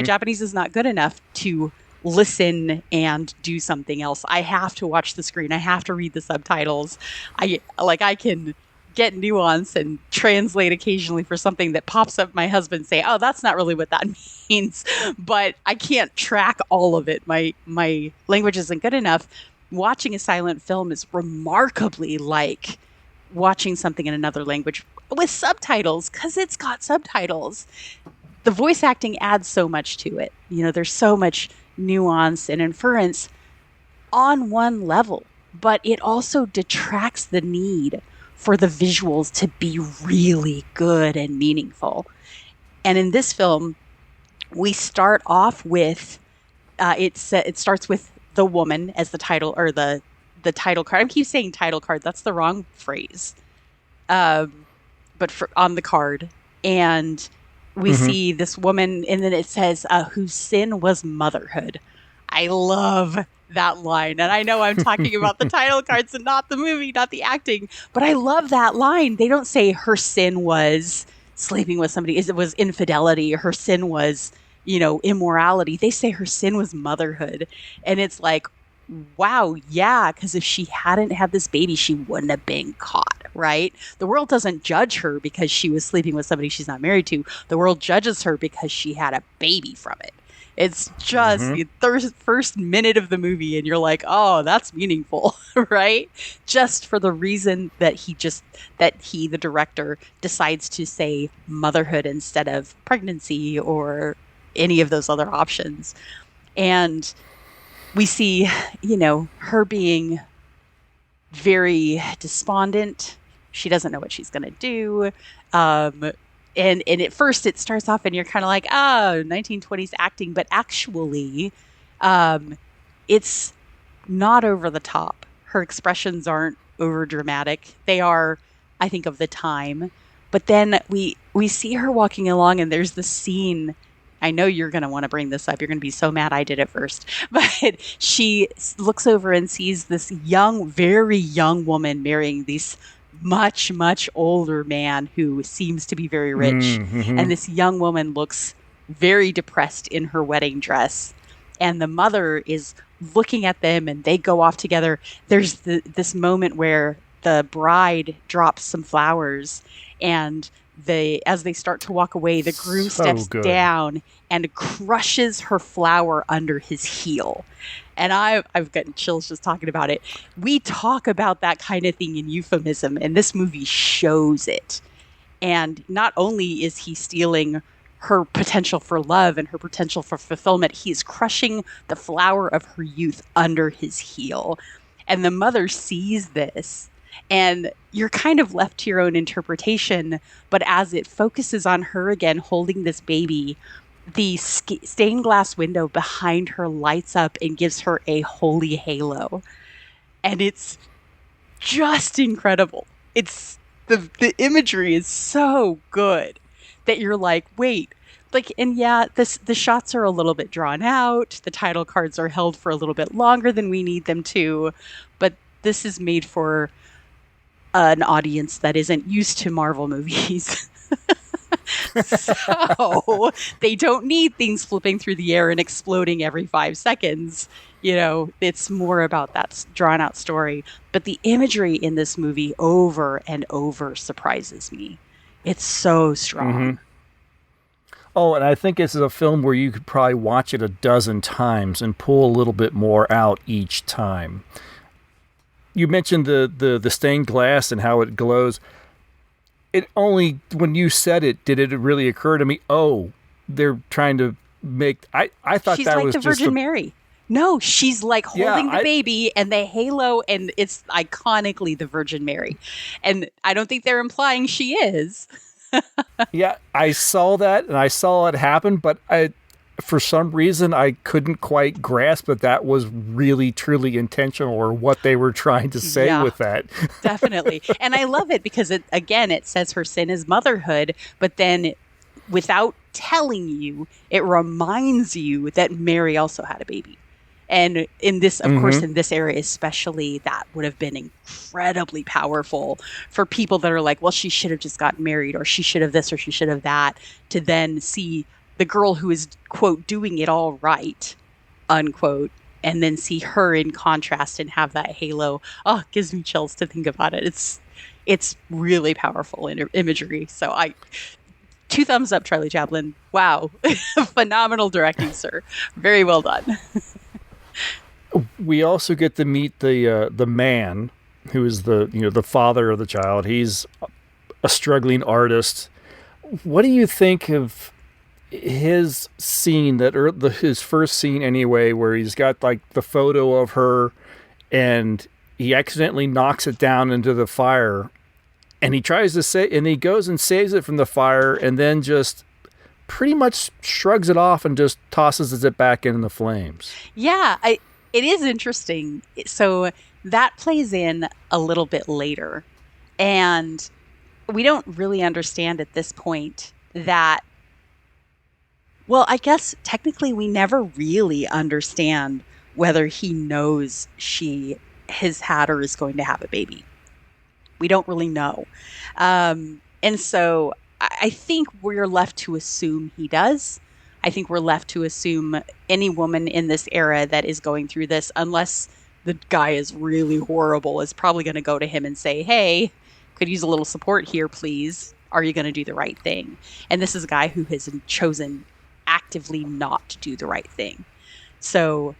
Japanese is not good enough to listen and do something else. I have to watch the screen. I have to read the subtitles. I can get nuance and translate occasionally for something that pops up. My husband say, "Oh, that's not really what that means," but I can't track all of it. My language isn't good enough. Watching a silent film is remarkably like watching something in another language with subtitles, because it's got subtitles. The voice acting adds so much to it. There's so much nuance and inference on one level, but it also detracts the need for the visuals to be really good and meaningful. And in this film, we start off with it starts with the woman as the title, or the title card. I keep saying title card. That's the wrong phrase. But on the card, and we see this woman, and then it says, whose sin was motherhood. I love that line. And I know I'm talking about the title cards and not the movie, not the acting, but I love that line. They don't say her sin was sleeping with somebody. It was infidelity. Her sin was, immorality. They say her sin was motherhood. And it's like, wow, yeah, because if she hadn't had this baby, she wouldn't have been caught, right? The world doesn't judge her because she was sleeping with somebody she's not married to. The world judges her because she had a baby from it. It's just the first minute of the movie, and you're like, oh, that's meaningful, right? Just for the reason that the director, decides to say motherhood instead of pregnancy or any of those other options. And we see, her being very despondent. She doesn't know what she's going to do. And at first it starts off and you're kind of like, 1920s acting, but actually it's not over the top. Her expressions aren't over dramatic. They are, I think, of the time. But then we see her walking along, and there's the scene. I know you're going to want to bring this up. You're going to be so mad I did it first. But she looks over and sees this very young woman marrying this much, much older man who seems to be very rich. And this young woman looks very depressed in her wedding dress. And the mother is looking at them, and they go off together. There's this moment where the bride drops some flowers, and as they start to walk away, the groom steps down and crushes her flower under his heel. And I've gotten chills just talking about it. We talk about that kind of thing in euphemism, and this movie shows it. And not only is he stealing her potential for love and her potential for fulfillment, he's crushing the flower of her youth under his heel. And the mother sees this, and you're kind of left to your own interpretation. But as it focuses on her again holding this baby, the stained glass window behind her lights up and gives her a holy halo. And it's just incredible. It's the imagery is so good that you're like, wait, and yeah, the shots are a little bit drawn out. The title cards are held for a little bit longer than we need them to, but this is made for an audience that isn't used to Marvel movies. So they don't need things flipping through the air and exploding every 5 seconds. It's more about that drawn out story. But the imagery in this movie over and over surprises me. It's so strong. Oh, and I think this is a film where you could probably watch it a dozen times and pull a little bit more out each time. You mentioned the stained glass and how it glows. It only, when you said it, did it really occur to me, oh, they're trying to make... I thought she's that like was the just... Virgin Mary. No, she's like holding the baby and the halo, and it's iconically the Virgin Mary. And I don't think they're implying she is. Yeah, I saw that, and I saw it happen, but for some reason, I couldn't quite grasp that was really, truly intentional, or what they were trying to say with that. Definitely. And I love it because, it says her sin is motherhood, but then without telling you, it reminds you that Mary also had a baby. And in this, of course, in this era especially, that would have been incredibly powerful for people that are like, well, she should have just gotten married, or she should have this, or she should have that, to then see the girl who is, quote, doing it all right, unquote, and then see her in contrast and have that halo. Oh, it gives me chills to think about it. It's really powerful imagery. So 2 thumbs up, Charlie Chaplin. Wow. Phenomenal directing, sir. Very well done. We also get to meet the man who is the father of the child. He's a struggling artist. What do you think of his scene, his first scene anyway, where he's got like the photo of her and he accidentally knocks it down into the fire, and he tries to and he goes and saves it from the fire, and then just pretty much shrugs it off and just tosses it back in the flames. Yeah, it is interesting. So that plays in a little bit later, and we don't really understand at this point that, well, I guess technically we never really understand whether he knows his hatter is going to have a baby. We don't really know. And so I think we're left to assume he does. I think we're left to assume any woman in this era that is going through this, unless the guy is really horrible, is probably going to go to him and say, hey, could use a little support here, please. Are you going to do the right thing? And this is a guy who has chosen actively not to do the right thing. So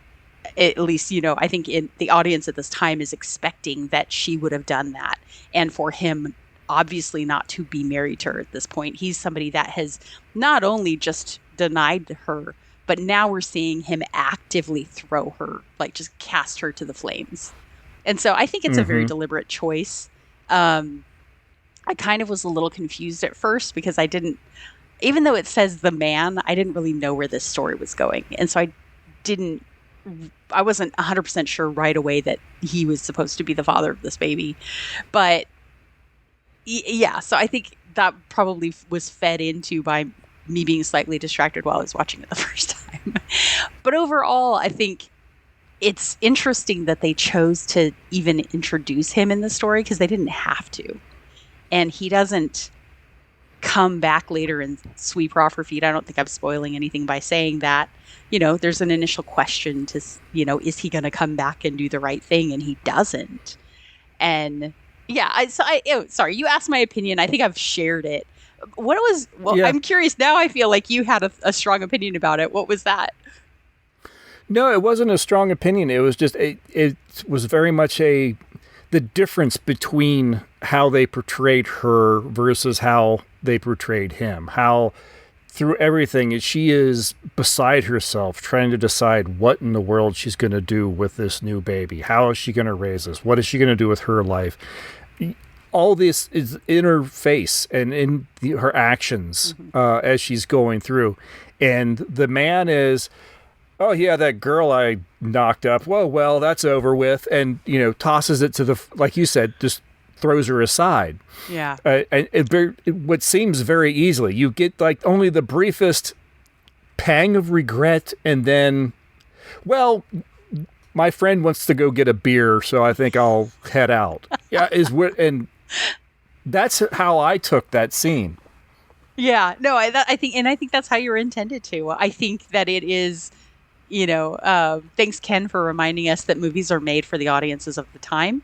at least, I think the audience at this time is expecting that she would have done that. And for him, obviously not to be married to her at this point. He's somebody that has not only just denied her, but now we're seeing him actively throw her, like just cast her to the flames. And so I think it's a very deliberate choice. I kind of was a little confused at first because even though it says the man, I didn't really know where this story was going. And so I wasn't 100% sure right away that he was supposed to be the father of this baby. But yeah, so I think that probably was fed into by me being slightly distracted while I was watching it the first time. But overall, I think it's interesting that they chose to even introduce him in the story, because they didn't have to. And he doesn't come back later and sweep her off her feet. I don't think I'm spoiling anything by saying that. There's an initial question to, is he going to come back and do the right thing? And he doesn't. And yeah, sorry, you asked my opinion. I think I've shared it. I'm curious now. I feel like you had a strong opinion about it. What was that? No, it wasn't a strong opinion. It was just, it was very much the difference between how they portrayed her versus how they portrayed him. How through everything, she is beside herself, trying to decide what in the world she's going to do with this new baby. How is she going to raise this? What is she going to do with her life? All this is in her face and in her actions as she's going through. And the man is, oh yeah, that girl I knocked up. Well, that's over with. And, tosses it to like you said, just throws her aside. Yeah. What seems very easily. You get like only the briefest pang of regret, and then, well, my friend wants to go get a beer, so I think I'll head out. Yeah, and that's how I took that scene. Yeah, no, I think that's how you were intended to. I think that it is, thanks Ken for reminding us that movies are made for the audiences of the time.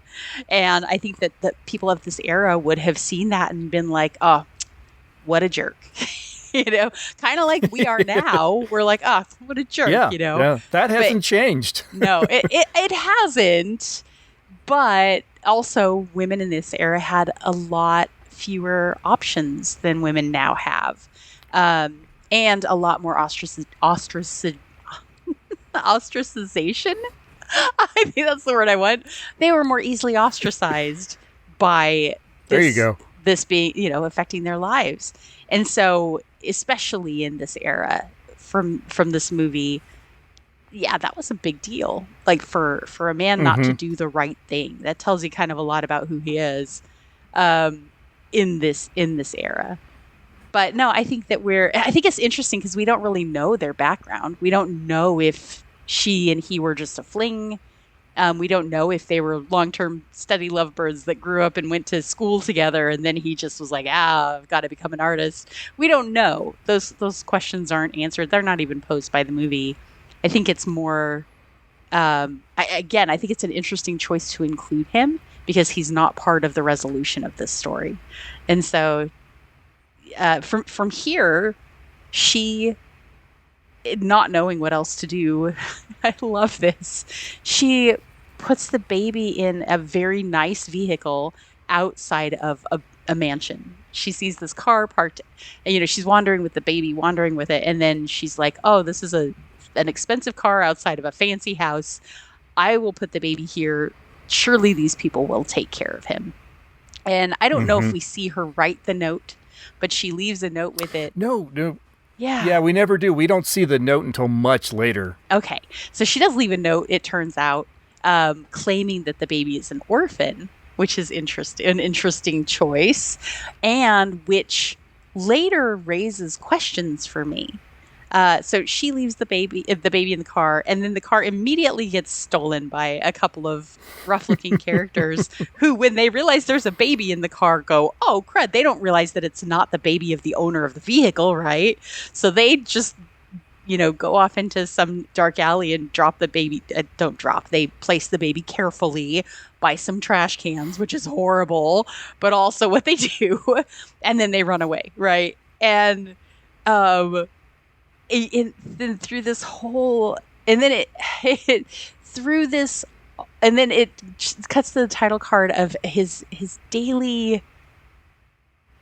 And I think that people of this era would have seen that and been like, oh, what a jerk. Kind of like we are now. We're like, oh, what a jerk, Yeah, that hasn't changed. No, it hasn't. But also, women in this era had a lot fewer options than women now have. And a lot more ostracization. I think that's the word I want. They were more easily ostracized by this, there you go. This being, affecting their lives. And so, especially in this era from this movie, yeah, that was a big deal. Like for a man not to do the right thing. That tells you kind of a lot about who he is in this era. But no, I think it's interesting because we don't really know their background. We don't know if she and he were just a fling. We don't know if they were long-term steady lovebirds that grew up and went to school together, and then he just was like, I've got to become an artist. We don't know. Those questions aren't answered. They're not even posed by the movie. I think it's more, I think it's an interesting choice to include him because he's not part of the resolution of this story. And so from here, she, not knowing what else to do, I love this. She puts the baby in a very nice vehicle outside of a mansion. She sees this car parked, and she's wandering with the baby, wandering with it, and then she's like, "Oh, this is an expensive car outside of a fancy house. I will put the baby here. Surely these people will take care of him." And I don't know if we see her write the note, but she leaves a note with it. No. Yeah, we never do. We don't see the note until much later. Okay, so she does leave a note, it turns out, claiming that the baby is an orphan, which is an interesting choice, and which later raises questions for me. So she leaves the baby in the car, and then the car immediately gets stolen by a couple of rough-looking characters who, when they realize there's a baby in the car, go, "Oh, crud." They don't realize that it's not the baby of the owner of the vehicle, right? So they just, go off into some dark alley and drop the baby. They place the baby carefully by some trash cans, which is horrible, but also what they do. And then they run away, right? And then through this whole, and then it through this, and then it cuts to the title card of his daily,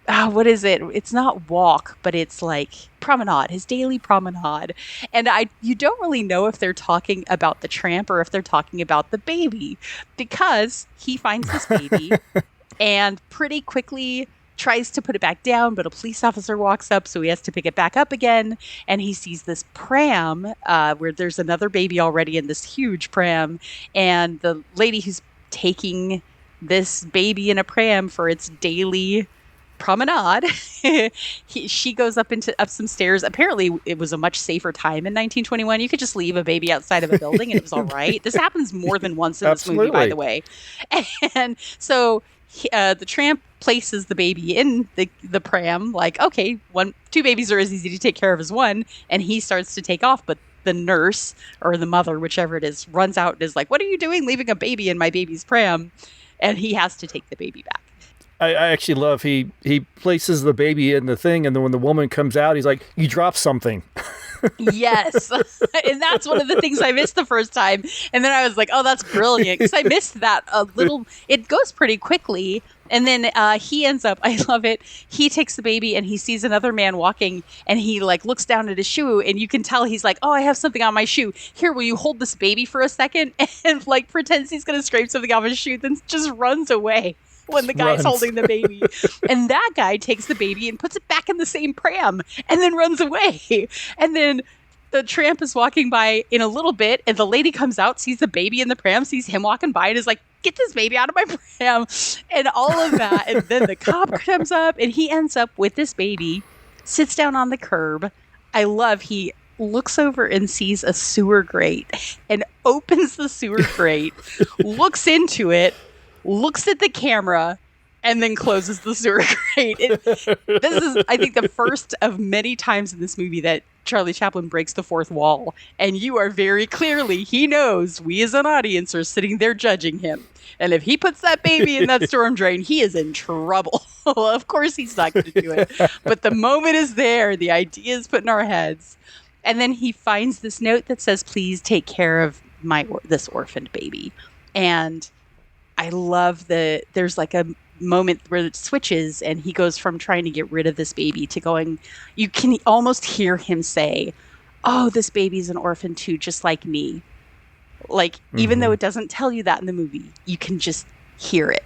what is it? It's not walk, but it's like promenade, his daily promenade. And you don't really know if they're talking about the tramp or if they're talking about the baby, because he finds this baby and pretty quickly tries to put it back down, but a police officer walks up, so he has to pick it back up again, and he sees this pram where there's another baby already in this huge pram, and the lady who's taking this baby in a pram for its daily promenade, she goes up some stairs. Apparently it was a much safer time in 1921. You could just leave a baby outside of a building and it was all right. This happens more than once in this movie, by the way. And so the tramp places the baby in the pram, like, okay, two babies are as easy to take care of as one, and he starts to take off, but the nurse or the mother, whichever it is, runs out and is like, "What are you doing leaving a baby in my baby's pram?" And he has to take the baby back. I actually love he places the baby in the thing, and then when the woman comes out, he's like, "You dropped something." Yes. And that's one of the things I missed the first time. And then I was like, oh, that's brilliant. Because I missed that a little. It goes pretty quickly. And then he ends up, I love it. He takes the baby and he sees another man walking, and he looks down at his shoe, and you can tell he's like, "Oh, I have something on my shoe. Here, will you hold this baby for a second?" And pretends he's going to scrape something off his shoe, then just runs away when the guy's holding the baby. And that guy takes the baby and puts it back in the same pram and then runs away. And then the tramp is walking by in a little bit, and the lady comes out, sees the baby in the pram, sees him walking by, and is like, "Get this baby out of my pram," and all of that. And then the cop comes up, and he ends up with this baby, sits down on the curb. I love, he looks over and sees a sewer grate and opens the sewer grate, looks into it, looks at the camera, and then closes the sewer grate. This is, I think, the first of many times in this movie that Charlie Chaplin breaks the fourth wall. And you are very clearly, he knows we as an audience are sitting there judging him. And if he puts that baby in that storm drain, he is in trouble. Of course he's not going to do it. But the moment is there. The idea is put in our heads. And then he finds this note that says, "Please take care of this orphaned baby." And I love there's like a moment where it switches, and he goes from trying to get rid of this baby to going, you can almost hear him say, "Oh, this baby's an orphan too, just like me." Even though it doesn't tell you that in the movie, you can just hear it.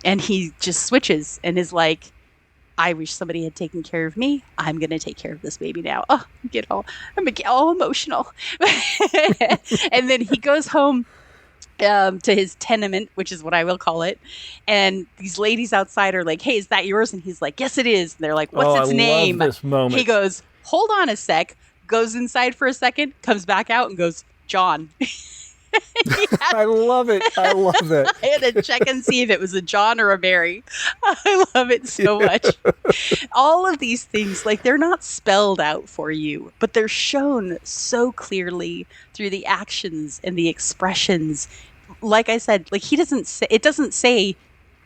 And he just switches and is like, "I wish somebody had taken care of me. I'm going to take care of this baby now." Oh, I'm get all emotional. And then he goes home to his tenement, which is what I will call it. And these ladies outside are like, "Hey, is that yours?" And he's like, "Yes, it is." And they're like, "What's its name?" Love this moment. He goes, "Hold on a sec," goes inside for a second, comes back out and goes, John. I love it. I love it. I had to check and see if it was a John or a Mary. I love it so much. All of these things, like, they're not spelled out for you, but they're shown so clearly through the actions and the expressions. Like I said, like, it doesn't say,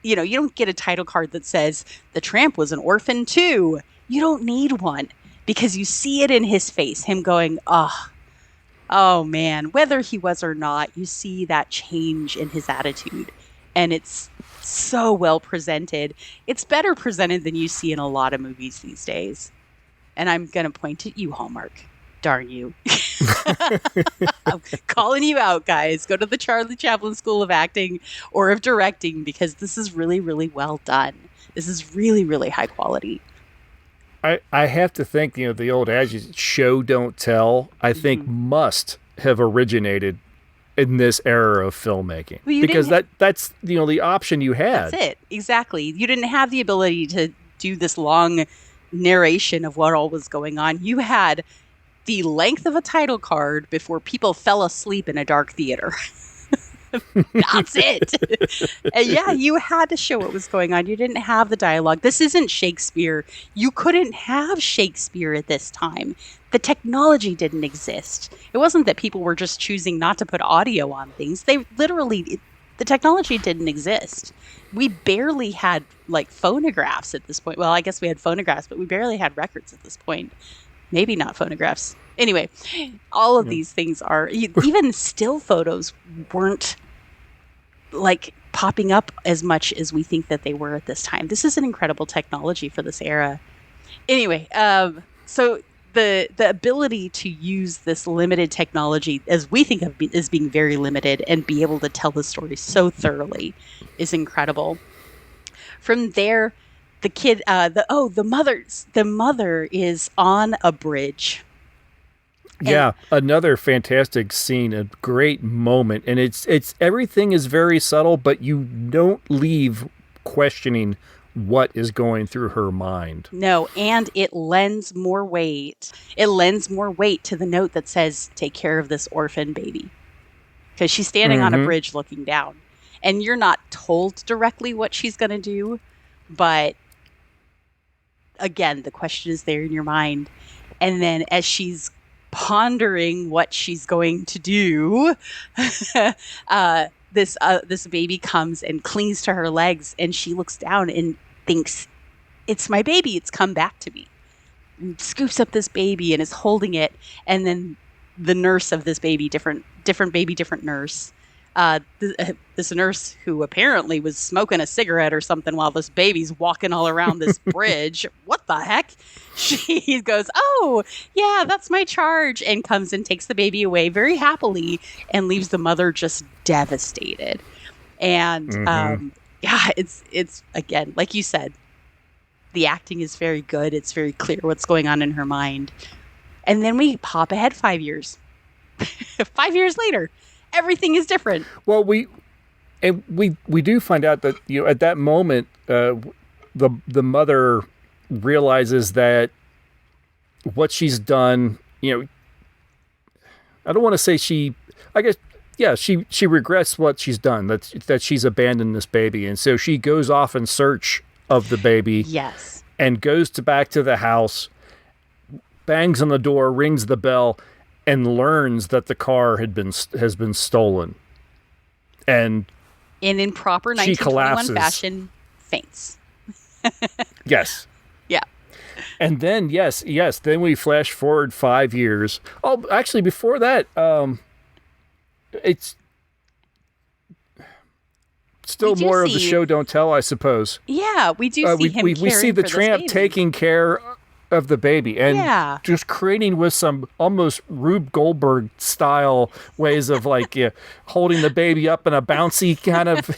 you don't get a title card that says the tramp was an orphan too. You don't need one because you see it in his face, him going, oh man, whether he was or not, you see that change in his attitude. And it's so well presented. It's better presented than you see in a lot of movies these days. And I'm going to point at you, Hallmark. Darn you. I'm calling you out, guys. Go to the Charlie Chaplin School of Acting or of Directing, because this is really, really well done. This is really, really high quality. I have to think, the old adage, show don't tell, I think must have originated in this era of filmmaking. Well, because that's the option you had. That's it. Exactly. You didn't have the ability to do this long narration of what all was going on. You had the length of a title card before people fell asleep in a dark theater. That's it. And yeah, you had to show what was going on. You didn't have the dialogue. This isn't Shakespeare. You couldn't have Shakespeare at this time. The technology didn't exist. It wasn't that people were just choosing not to put audio on things. They literally, the technology didn't exist. We barely had like phonographs at this point. Well, I guess we had phonographs, but we barely had records at this point. Maybe not phonographs. Anyway, all of these things are, even still photos weren't like popping up as much as we think that they were at this time. This is an incredible technology for this era. Anyway, so the ability to use this limited technology, as we think of as being very limited, and be able to tell the story so thoroughly is incredible. From there, the kid, the mother is on a bridge. Yeah, another fantastic scene, a great moment, and it's everything is very subtle, but you don't leave questioning what is going through her mind. No, and it lends more weight. It lends more weight to the note that says, "Take care of this orphan baby," because she's standing on a bridge looking down, and you're not told directly what she's going to do, but again, the question is there in your mind, and then as she's pondering what she's going to do, this baby comes and clings to her legs, and she looks down and thinks, "It's my baby. It's come back to me." And scoops up this baby and is holding it, and then the nurse of this baby, different baby, different nurse. This nurse who apparently was smoking a cigarette or something while this baby's walking all around this bridge. What the heck? She goes, "Oh, yeah, that's my charge," and comes and takes the baby away very happily and leaves the mother just devastated. And yeah, it's again, like you said, the acting is very good. It's very clear what's going on in her mind. And then we pop ahead 5 years. 5 years later. Everything is different. Well, we do find out that at that moment, the mother realizes that what she's done. I don't want to say she. I guess she regrets what she's done. That she's abandoned this baby, and so she goes off in search of the baby. Yes. And goes back to the house, bangs on the door, rings the bell, and learns that the car has been stolen. And in proper 1921 fashion, faints. Yes. Yeah. And then then we flash forward 5 years. Oh, actually, before that, it's still more of the show don't tell, I suppose. Yeah, we do see him. We see the tramp taking care of the baby and just creating with some almost Rube Goldberg style ways of like holding the baby up in a bouncy kind of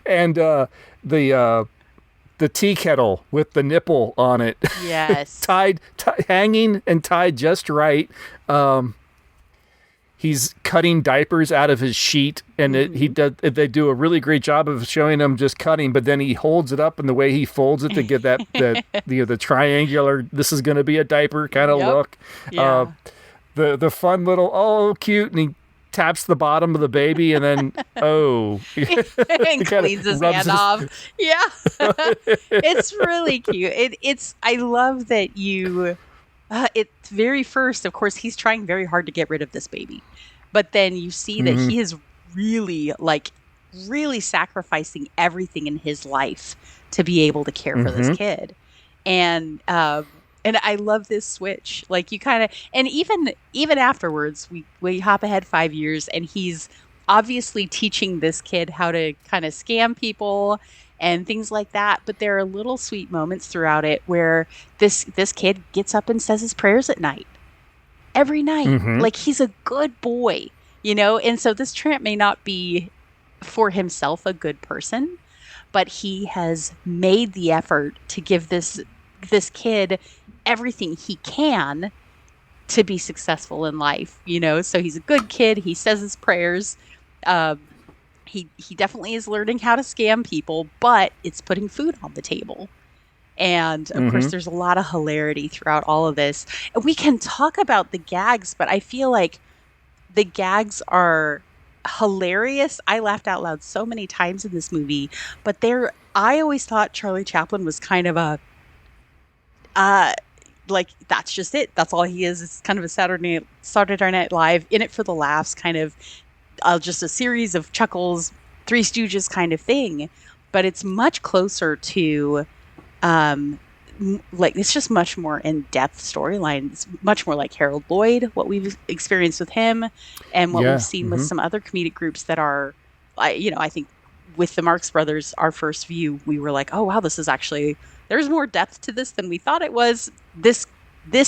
and the tea kettle with the nipple on it, yes, hanging and tied just right. He's cutting diapers out of his sheet, and they do a really great job of showing him just cutting, but then he holds it up in the way he folds it to get the triangular, this is going to be a diaper kind of look. Yeah. the fun little, oh, cute, and he taps the bottom of the baby, and then, oh. And cleans his hand off. Yeah. It's really cute. I love that you, it's very first, of course, he's trying very hard to get rid of this baby. But then you see that he is really sacrificing everything in his life to be able to care for this kid. And I love this switch. Like you kind of, and even afterwards, we hop ahead 5 years, and he's obviously teaching this kid how to kind of scam people and things like that. But there are little sweet moments throughout it where this kid gets up and says his prayers at night, every night. Like he's a good boy, And so this tramp may not be for himself a good person, but he has made the effort to give this kid everything he can to be successful in life, So he's a good kid. He says his prayers. He definitely is learning how to scam people, but it's putting food on the table. And of course, there's a lot of hilarity throughout all of this. And we can talk about the gags, but I feel like the gags are hilarious. I laughed out loud so many times in this movie, but I always thought Charlie Chaplin was kind of a, like, that's just it. That's all he is. It's kind of a Saturday Night Live, in it for the laughs, kind of just a series of chuckles, Three Stooges kind of thing. But it's much closer to, it's just much more in-depth storyline. It's much more like Harold Lloyd, what we've experienced with him, and what we've seen with some other comedic groups that are, I think with the Marx Brothers, our first view, we were like, oh wow, this is actually, there's more depth to this than we thought it was. This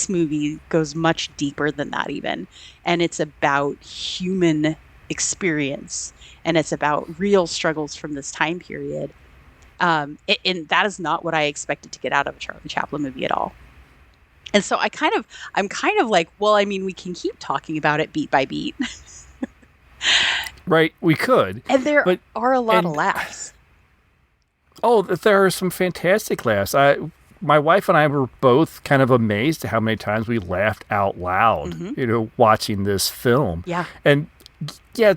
movie goes much deeper than that even. And it's about human experience. And it's about real struggles from this time period. And that is not what I expected to get out of a Charlie Chaplin movie at all. And so I'm kind of like, well, I mean, we can keep talking about it beat by beat. Right, we could. And there are a lot of laughs. Oh, there are some fantastic laughs. My wife and I were both kind of amazed at how many times we laughed out loud, watching this film. Yeah. And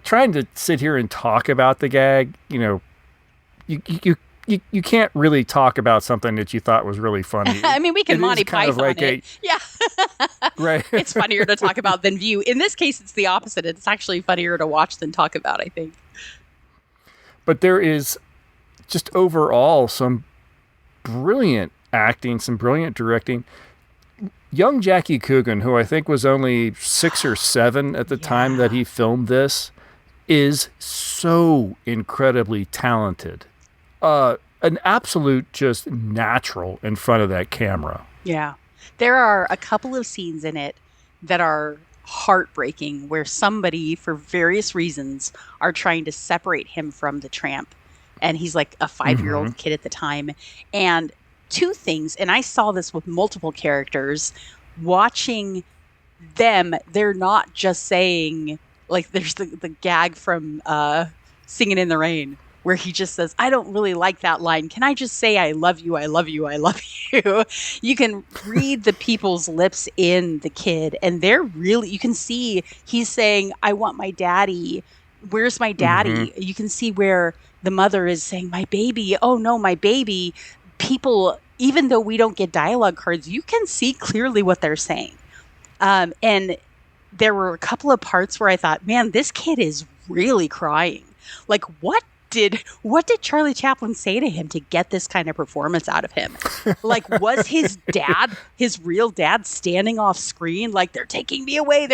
trying to sit here and talk about the gag, you can't really talk about something that you thought was really funny. I mean, we can Monty Python like it. Yeah. Right. It's funnier to talk about than view. In this case, it's the opposite. It's actually funnier to watch than talk about, I think. But there is just overall some brilliant acting, some brilliant directing. Young Jackie Coogan, who I think was only 6 or 7 at the time that he filmed this, is so incredibly talented. An absolute just natural in front of that camera. Yeah. There are a couple of scenes in it that are heartbreaking where somebody, for various reasons, are trying to separate him from the tramp. And he's like a 5-year-old kid at the time. And two things, and I saw this with multiple characters, watching them, they're not just saying, like there's the gag from Singing in the Rain, where he just says, I don't really like that line. Can I just say I love you, I love you, I love you? You can read the people's lips in the kid, and they're really, you can see he's saying, I want my daddy. Where's my daddy? You can see where the mother is saying, my baby. Oh no, my baby. People, even though we don't get dialogue cards, you can see clearly what they're saying. And there were a couple of parts where I thought, man, this kid is really crying. Like, what did Charlie Chaplin say to him to get this kind of performance out of him? Like, was his dad, his real dad, standing off screen like, they're taking me away,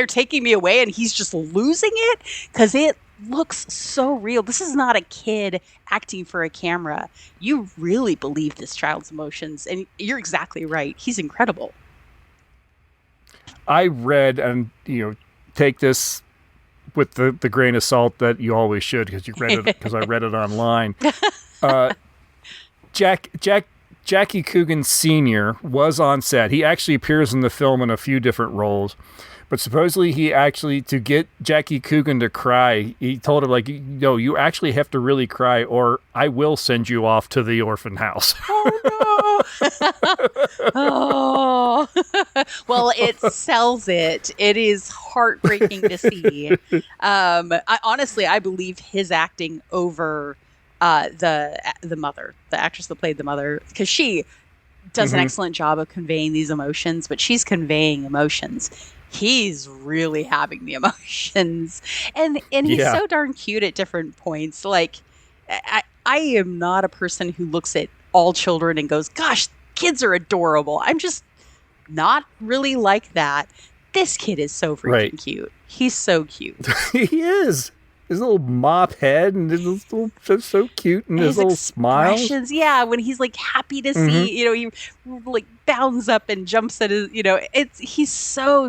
and he's just losing it? Because it looks so real. This is not a kid acting for a camera. You really believe this child's emotions, and you're exactly right. He's incredible. I read, and take this with the grain of salt that you always should, because you read it, because I read it online. Jackie Coogan Sr. was on set. He actually appears in the film in a few different roles, But supposedly he actually, to get Jackie Coogan to cry, he told him, like, no, you actually have to really cry or I will send you off to the orphan house. Oh, no. Oh. Well, it sells it. It is heartbreaking to see. I believe his acting over the mother, the actress that played the mother, because she does an excellent job of conveying these emotions, but she's conveying emotions. He's really having the emotions, and he's so darn cute at different points. Like, I am not a person who looks at all children and goes, "Gosh, kids are adorable." I'm just not really like that. This kid is so freaking cute. He's so cute. He is. His little mop head and his little so cute and his little smile. Yeah, when he's like happy to see, he like bounds up and jumps at his, he's so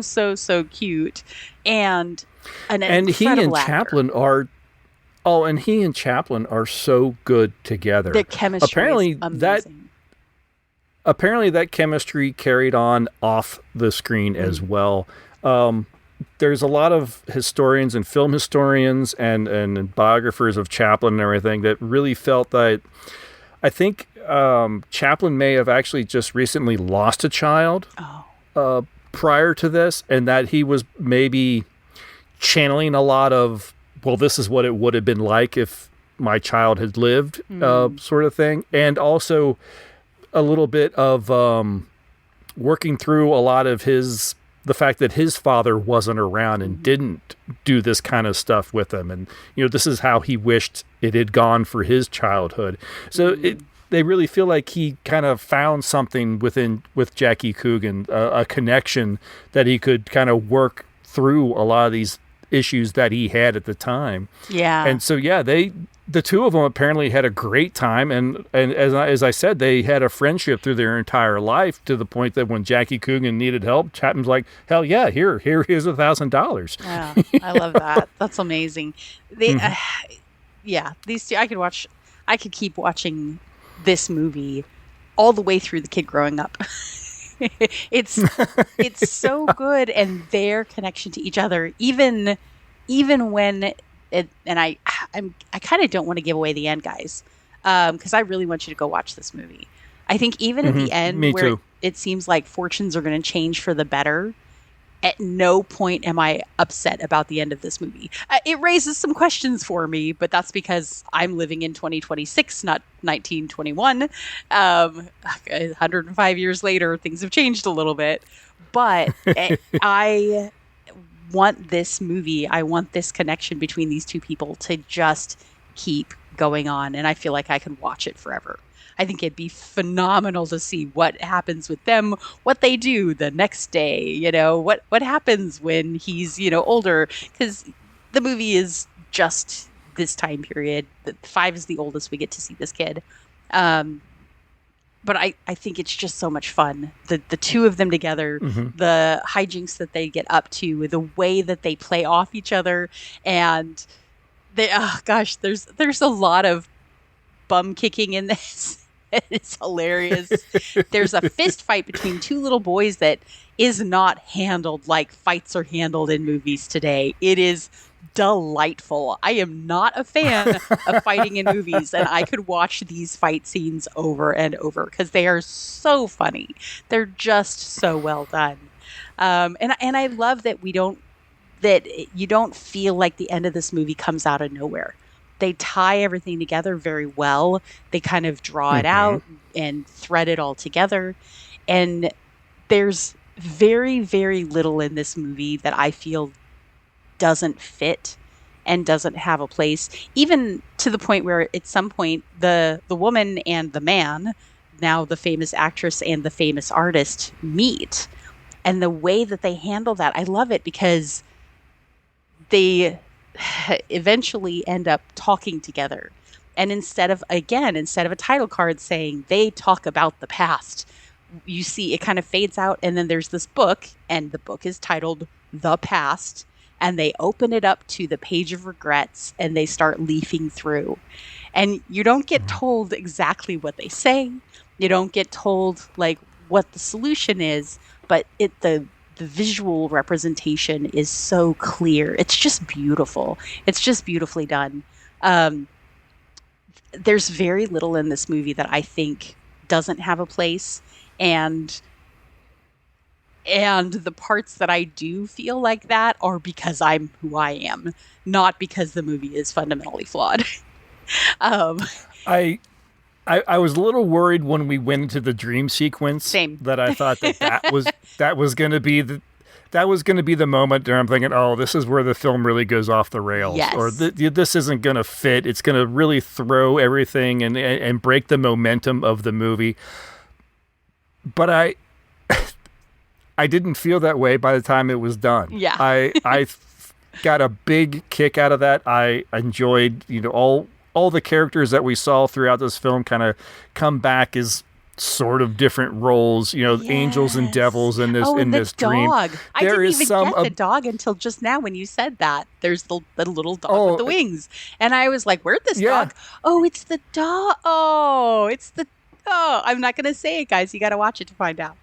cute and he and Chaplin are. Oh, and he and Chaplin are so good together. Their chemistry is amazing. Apparently that chemistry carried on off the screen as well. There's a lot of historians and film historians and biographers of Chaplin and everything that really felt that I think Chaplin may have actually just recently lost a child prior to this, and that he was maybe channeling a lot of, well, this is what it would have been like if my child had lived, sort of thing. And also a little bit of working through a lot of the fact that his father wasn't around and didn't do this kind of stuff with him. And, this is how he wished it had gone for his childhood. So they really feel like he kind of found something with Jackie Coogan, a connection that he could kind of work through a lot of these issues that he had at the time. Yeah. And so, the two of them apparently had a great time, and as I said, they had a friendship through their entire life, to the point that when Jackie Coogan needed help, Chapman's like, "Hell yeah, here's $1,000." Yeah, I love that. That's amazing. These two, I could keep watching this movie all the way through the kid growing up. It's so good, and their connection to each other, even when. I kind of don't want to give away the end, guys, because I really want you to go watch this movie. I think even at the end, where it seems like fortunes are going to change for the better, at no point am I upset about the end of this movie. It raises some questions for me, but that's because I'm living in 2026, not 1921. 105 years later, things have changed a little bit, but I want this movie, I want this connection between these two people to just keep going on, and I feel like I can watch it forever. I think it'd be phenomenal to see what happens with them, what they do the next day, what happens when he's, older, because the movie is just this time period. 5 is the oldest we get to see this kid. But I think it's just so much fun. The two of them together, the hijinks that they get up to, the way that they play off each other, and there's a lot of bum kicking in this. It's hilarious. There's a fist fight between two little boys that is not handled like fights are handled in movies today. It is delightful. I am not a fan of fighting in movies, and I could watch these fight scenes over and over because they are so funny. They're just so well done. And I love that you don't feel like the end of this movie comes out of nowhere. They tie everything together very well. They kind of draw it out and thread it all together. And there's very, very little in this movie that I feel doesn't fit and doesn't have a place, even to the point where at some point the woman and the man, now the famous actress and the famous artist, meet. And the way that they handle that, I love it, because they eventually end up talking together. And instead of a title card saying they talk about the past, you see it kind of fades out, and then there's this book, and the book is titled The Past. And they open it up to the page of regrets, and they start leafing through. And you don't get told exactly what they say. You don't get told like what the solution is, but the visual representation is so clear. It's just beautiful. It's just beautifully done. There's very little in this movie that I think doesn't have a place, and the parts that I do feel like that are because I'm who I am, not because the movie is fundamentally flawed. I was a little worried when we went into the dream sequence. Same. That I thought that was going to be the moment where I'm thinking, oh, this is where the film really goes off the rails, Yes. or this isn't going to fit. It's going to really throw everything and break the momentum of the movie. But I didn't feel that way by the time it was done. Yeah. I got a big kick out of that. I enjoyed, all the characters that we saw throughout this film kind of come back as sort of different roles, angels and devils in this this dream. Dog. I There didn't is even some get the dog until just now when you said that. There's the little dog with the wings. And I was like, where'd this dog? Oh, it's the dog. Oh, I'm not going to say it, guys. You got to watch it to find out.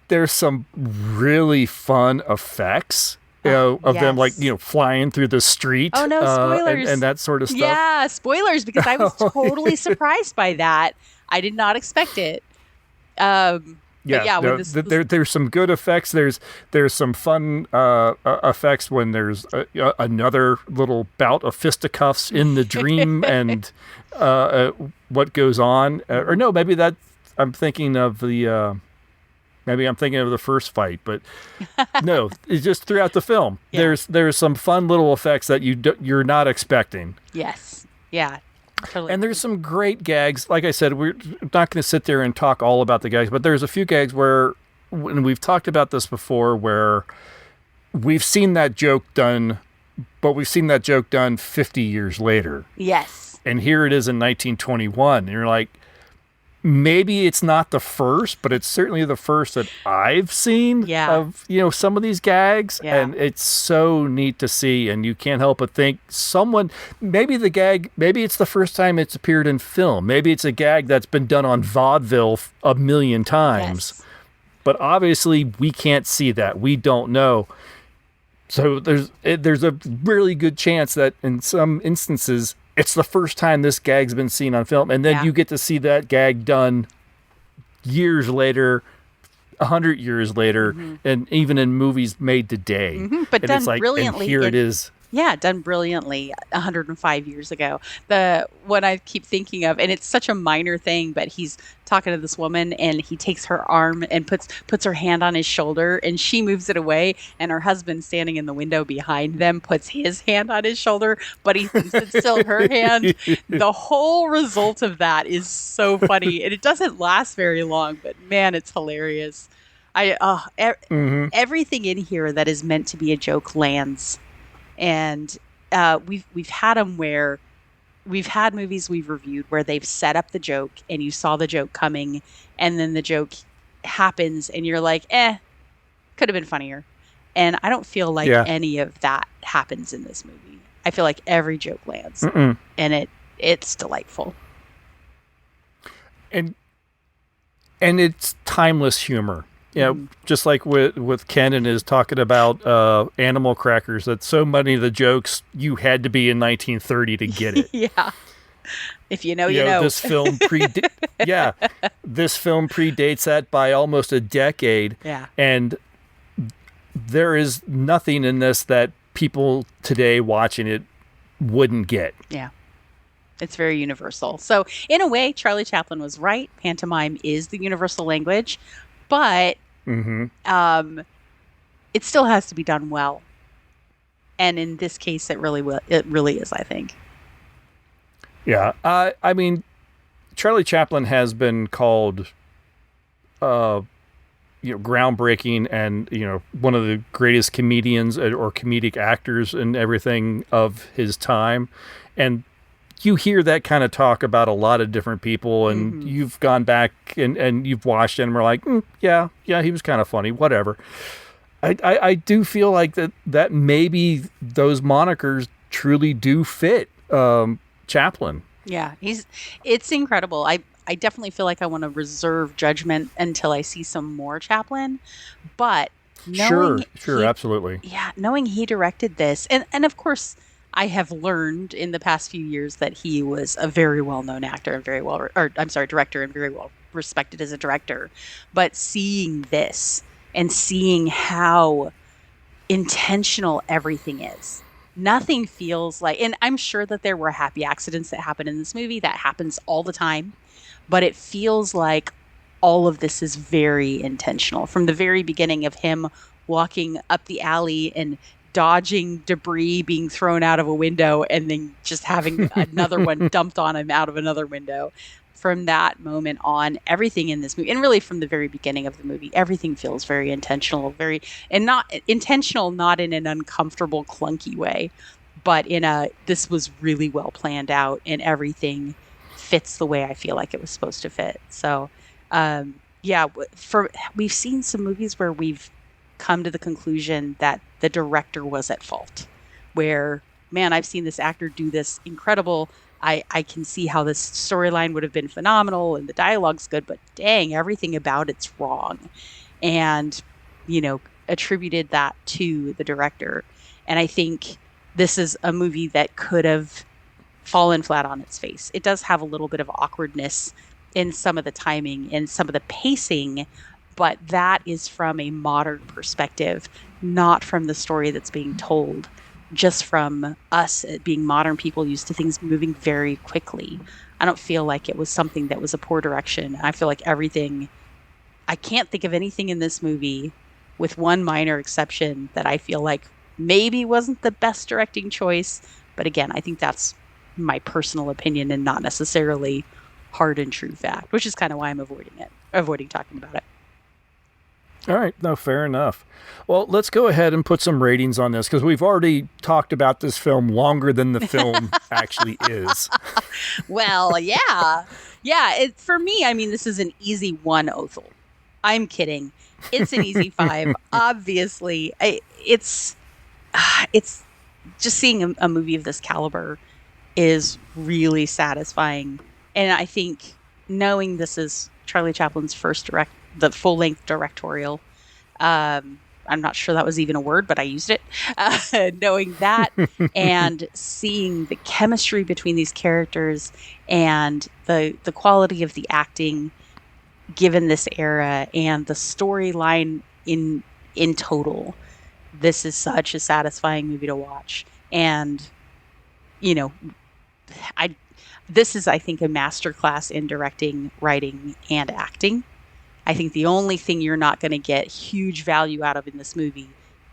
There's some really fun effects. Of them flying through the street. Oh no, spoilers. And that sort of stuff. Yeah, spoilers, because I was totally surprised by that. I did not expect it. There's some good effects. There's some fun effects when there's another little bout of fisticuffs in the dream and what goes on. Or no, maybe that I'm thinking of the... Maybe I'm thinking of the first fight, but no, it's just throughout the film. Yeah. There's some fun little effects that you're not expecting. Yes. Yeah. Totally. And there's some great gags. Like I said, we're not going to sit there and talk all about the gags, but there's a few gags where, when we've talked about this before, where we've seen that joke done, but we've seen that joke done 50 years later. Yes. And here it is in 1921. And you're like, maybe it's not the first, but it's certainly the first that I've seen of, some of these gags. Yeah. And it's so neat to see. And you can't help but think maybe it's the first time it's appeared in film. Maybe it's a gag that's been done on vaudeville a million times. Yes. But obviously we can't see that. We don't know. So there's a really good chance that in some instances, it's the first time this gag's been seen on film, and then you get to see that gag done years later, 100 years later, and even in movies made today. Mm-hmm. But and done it's like, brilliantly. And here it is. Yeah, done brilliantly 105 years ago. What I keep thinking of, and it's such a minor thing, but he's talking to this woman and he takes her arm and puts her hand on his shoulder and she moves it away, and her husband standing in the window behind them puts his hand on his shoulder, but he thinks it's still her hand. The whole result of that is so funny, and it doesn't last very long, but man, it's hilarious. Everything in here that is meant to be a joke lands. And we've had them where we've had movies we've reviewed where they've set up the joke and you saw the joke coming, and then the joke happens and you're like, could have been funnier. And I don't feel like any of that happens in this movie. I feel like every joke lands. And it's delightful. And it's timeless humor. Just like with Ken and his talking about animal crackers, that so many of the jokes you had to be in 1930 to get it. Yeah. If you know, you know. This film this film predates that by almost a decade. Yeah. And there is nothing in this that people today watching it wouldn't get. Yeah. It's very universal. So in a way, Charlie Chaplin was right. Pantomime is the universal language, but it still has to be done well. And in this case, it really is, I think. Yeah. I mean, Charlie Chaplin has been called, groundbreaking and, one of the greatest comedians or comedic actors and everything of his time. And you hear that kind of talk about a lot of different people, and you've gone back and you've watched it and we're like, yeah, he was kind of funny, whatever. I do feel like that maybe those monikers truly do fit Chaplin. Yeah, it's incredible. I definitely feel like I want to reserve judgment until I see some more Chaplin. But knowing Sure, absolutely. yeah, knowing he directed this, and of course, I have learned in the past few years that he was a very well-known actor and director and very well respected as a director. But seeing this and seeing how intentional everything is, nothing feels like, and I'm sure that there were happy accidents that happen in this movie. That happens all the time, but it feels like all of this is very intentional from the very beginning of him walking up the alley and dodging debris being thrown out of a window and then just having another one dumped on him out of another window. From that moment on, everything in this movie, and really from the very beginning of the movie, everything feels very intentional, not in an uncomfortable, clunky way, but this was really well planned out and everything fits the way I feel like it was supposed to fit. So, we've seen some movies where we've come to the conclusion that the director was at fault, where, man, I've seen this actor do this incredible. I can see how this storyline would have been phenomenal and the dialogue's good, but dang, everything about it's wrong. And, attributed that to the director. And I think this is a movie that could have fallen flat on its face. It does have a little bit of awkwardness in some of the timing and some of the pacing, but that is from a modern perspective, not from the story that's being told, just from us being modern people used to things moving very quickly. I don't feel like it was something that was a poor direction. I feel like I can't think of anything in this movie, with one minor exception, that I feel like maybe wasn't the best directing choice. But again, I think that's my personal opinion and not necessarily hard and true fact, which is kind of why I'm avoiding talking about it. All right. No, fair enough. Well, let's go ahead and put some ratings on this because we've already talked about this film longer than the film actually is. Well, yeah. Yeah. For me, I mean, this is an easy 1 Othel. I'm kidding. It's an easy 5. Obviously, it's just seeing a movie of this caliber is really satisfying. And I think knowing this is Charlie Chaplin's first the full-length directorial. I'm not sure that was even a word, but I used it. Knowing that and seeing the chemistry between these characters and the quality of the acting given this era and the storyline in total, this is such a satisfying movie to watch. And, this is, I think, a masterclass in directing, writing, and acting. I think the only thing you're not going to get huge value out of in this movie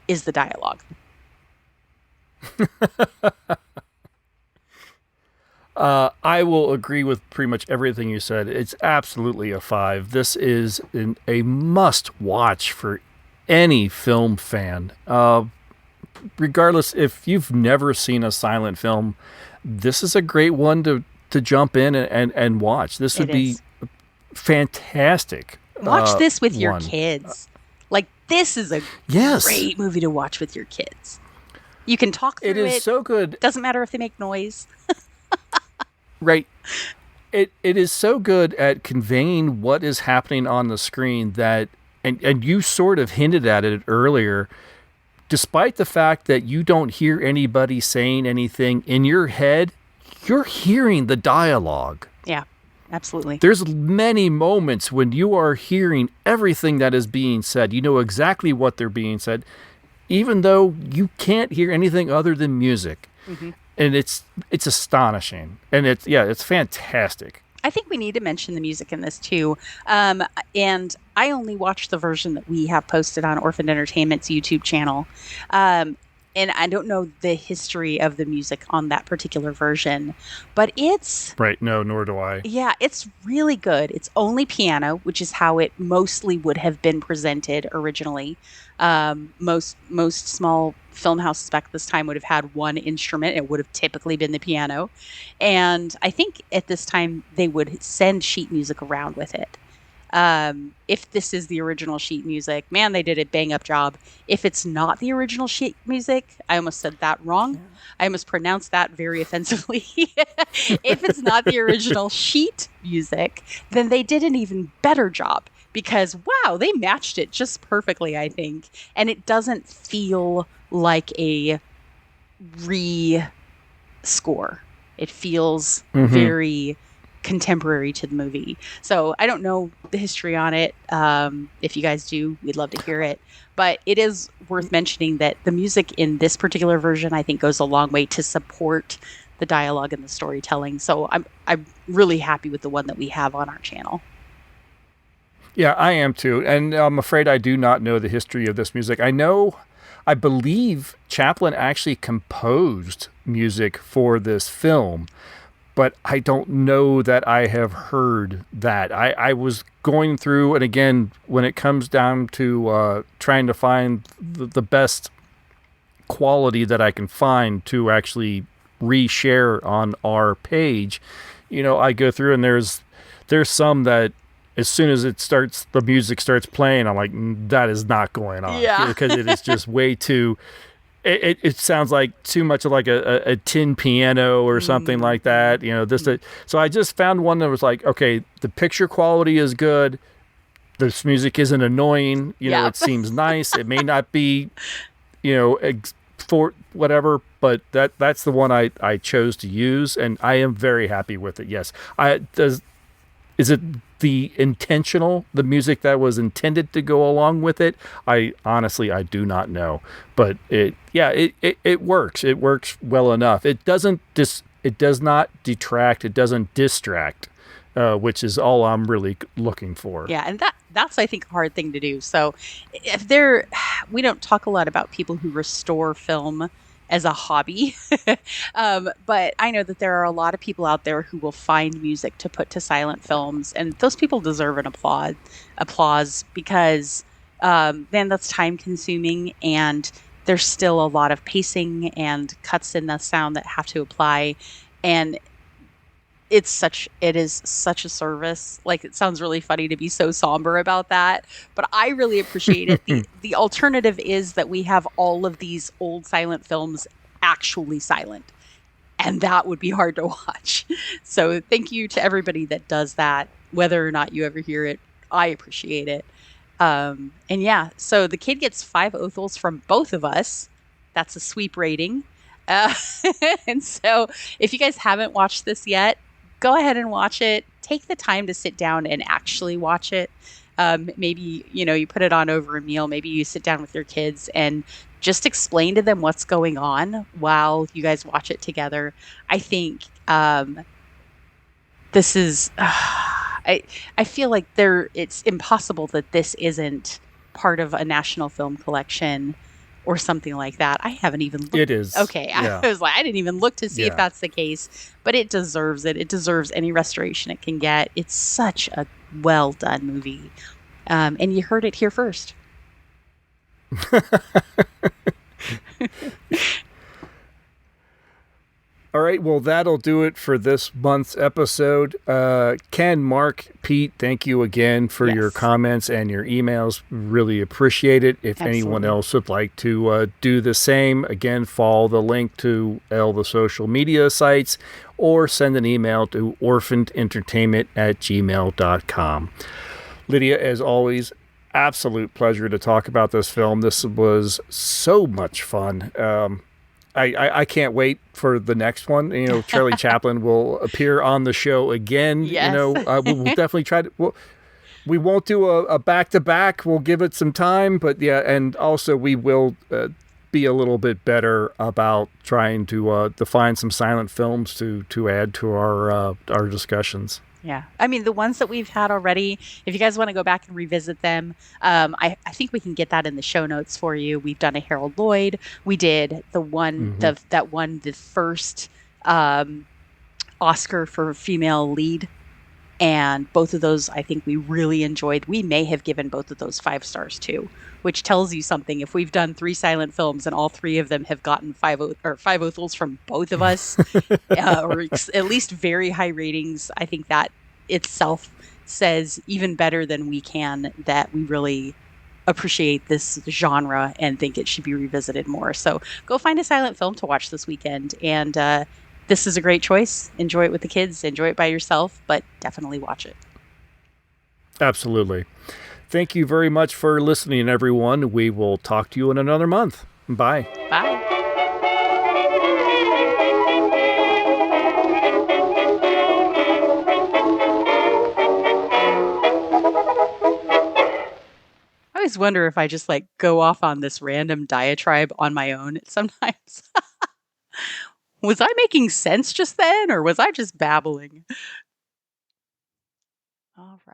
is the dialogue. I will agree with pretty much everything you said. It's absolutely a 5. This is a must-watch for any film fan. Regardless, if you've never seen a silent film, this is a great one to jump in and watch. This would be fantastic. Watch this with your kids. This is a great movie to watch with your kids. You can talk through it. It is so good. Doesn't matter if they make noise. Right. It is so good at conveying what is happening on the screen that, and you sort of hinted at it earlier, despite the fact that you don't hear anybody saying anything in your head, you're hearing the dialogue. Yeah. Absolutely. There's many moments when you are hearing everything that is being said. You know exactly what they're being said, even though you can't hear anything other than music. Mm-hmm. And it's astonishing. And it's fantastic. I think we need to mention the music in this too. And I only watched the version that we have posted on Orphan Entertainment's YouTube channel. And I don't know the history of the music on that particular version, but it's... Right, no, nor do I. Yeah, it's really good. It's only piano, which is how it mostly would have been presented originally. Most small film houses back at this time would have had one instrument. It would have typically been the piano. And I think at this time they would send sheet music around with it. If this is the original sheet music, man, they did a bang up job. If it's not the original sheet music, I almost said that wrong. I almost pronounced that very offensively. If it's not the original sheet music, then they did an even better job because, wow, they matched it just perfectly, I think. And it doesn't feel like a re-score. It feels very contemporary to the movie. So I don't know the history on it. If you guys do, we'd love to hear it. But it is worth mentioning that the music in this particular version, I think, goes a long way to support the dialogue and the storytelling. So I'm really happy with the one that we have on our channel. Yeah, I am too. And I'm afraid I do not know the history of this music. I believe Chaplin actually composed music for this film, but I don't know that I have heard that. I was going through, and again, when it comes down to trying to find the best quality that I can find to actually reshare on our page, I go through and there's some that as soon as the music starts playing, I'm like, that is not going on. Yeah. Because it is just way too, it sounds like too much of like a tin piano or something like that. So I just found one that was like, okay, the picture quality is good. This music isn't annoying. It seems nice. It may not be, for whatever, but that's the one I chose to use. And I am very happy with it. Yes. Is it the music that was intended to go along with it? I do not know, but it works. It works well enough. It does not detract. It doesn't distract, which is all I'm really looking for. Yeah. And that's, I think, a hard thing to do. So we don't talk a lot about people who restore film as a hobby. But I know that there are a lot of people out there who will find music to put to silent films, and those people deserve an applause because then that's time consuming, and there's still a lot of pacing and cuts in the sound that have to apply. And it is such a service. Like, it sounds really funny to be so somber about that, but I really appreciate it. The alternative is that we have all of these old silent films actually silent, and that would be hard to watch. So thank you to everybody that does that. Whether or not you ever hear it, I appreciate it. And yeah, so the kid gets 5 Othels from both of us. That's a sweep rating. And so if you guys haven't watched this yet, go ahead and watch it. Take the time to sit down and actually watch it. Maybe, you put it on over a meal. Maybe you sit down with your kids and just explain to them what's going on while you guys watch it together. I think this is... I feel like it's impossible that this isn't part of a National Film Collection or something like that. I haven't even looked. It is. Okay. Yeah. I was like, I didn't even look to see if that's the case, but it deserves it. It deserves any restoration it can get. It's such a well done movie. And you heard it here first. All right, well, that'll do it for this month's episode. Ken, Mark, Pete, thank you again for your comments and your emails. Really appreciate it. If anyone else would like to do the same, again, follow the link to all the social media sites or send an email to orphanedentertainment@gmail.com. Lydia, as always, absolute pleasure to talk about this film. This was so much fun. I can't wait for the next one. Charlie Chaplin will appear on the show again. Yes. We'll definitely try to. We won't do a back-to-back. We'll give it some time, but yeah, and also we will be a little bit better about trying to find some silent films to add to our discussions. Yeah. I mean, the ones that we've had already, if you guys want to go back and revisit them, I think we can get that in the show notes for you. We've done a Harold Lloyd. We did the one that won the first Oscar for female lead. And both of those, I think we really enjoyed. We may have given both of those 5 stars too, which tells you something. If we've done 3 silent films and all 3 of them have gotten 5 Othels from both of us, or at least very high ratings, I think that itself says even better than we can that we really appreciate this genre and think it should be revisited more. So go find a silent film to watch this weekend. And this is a great choice. Enjoy it with the kids, enjoy it by yourself, but definitely watch it. Absolutely. Thank you very much for listening, everyone. We will talk to you in another month. Bye. Bye. I always wonder if I just like go off on this random diatribe on my own sometimes. Was I making sense just then, or was I just babbling? All right.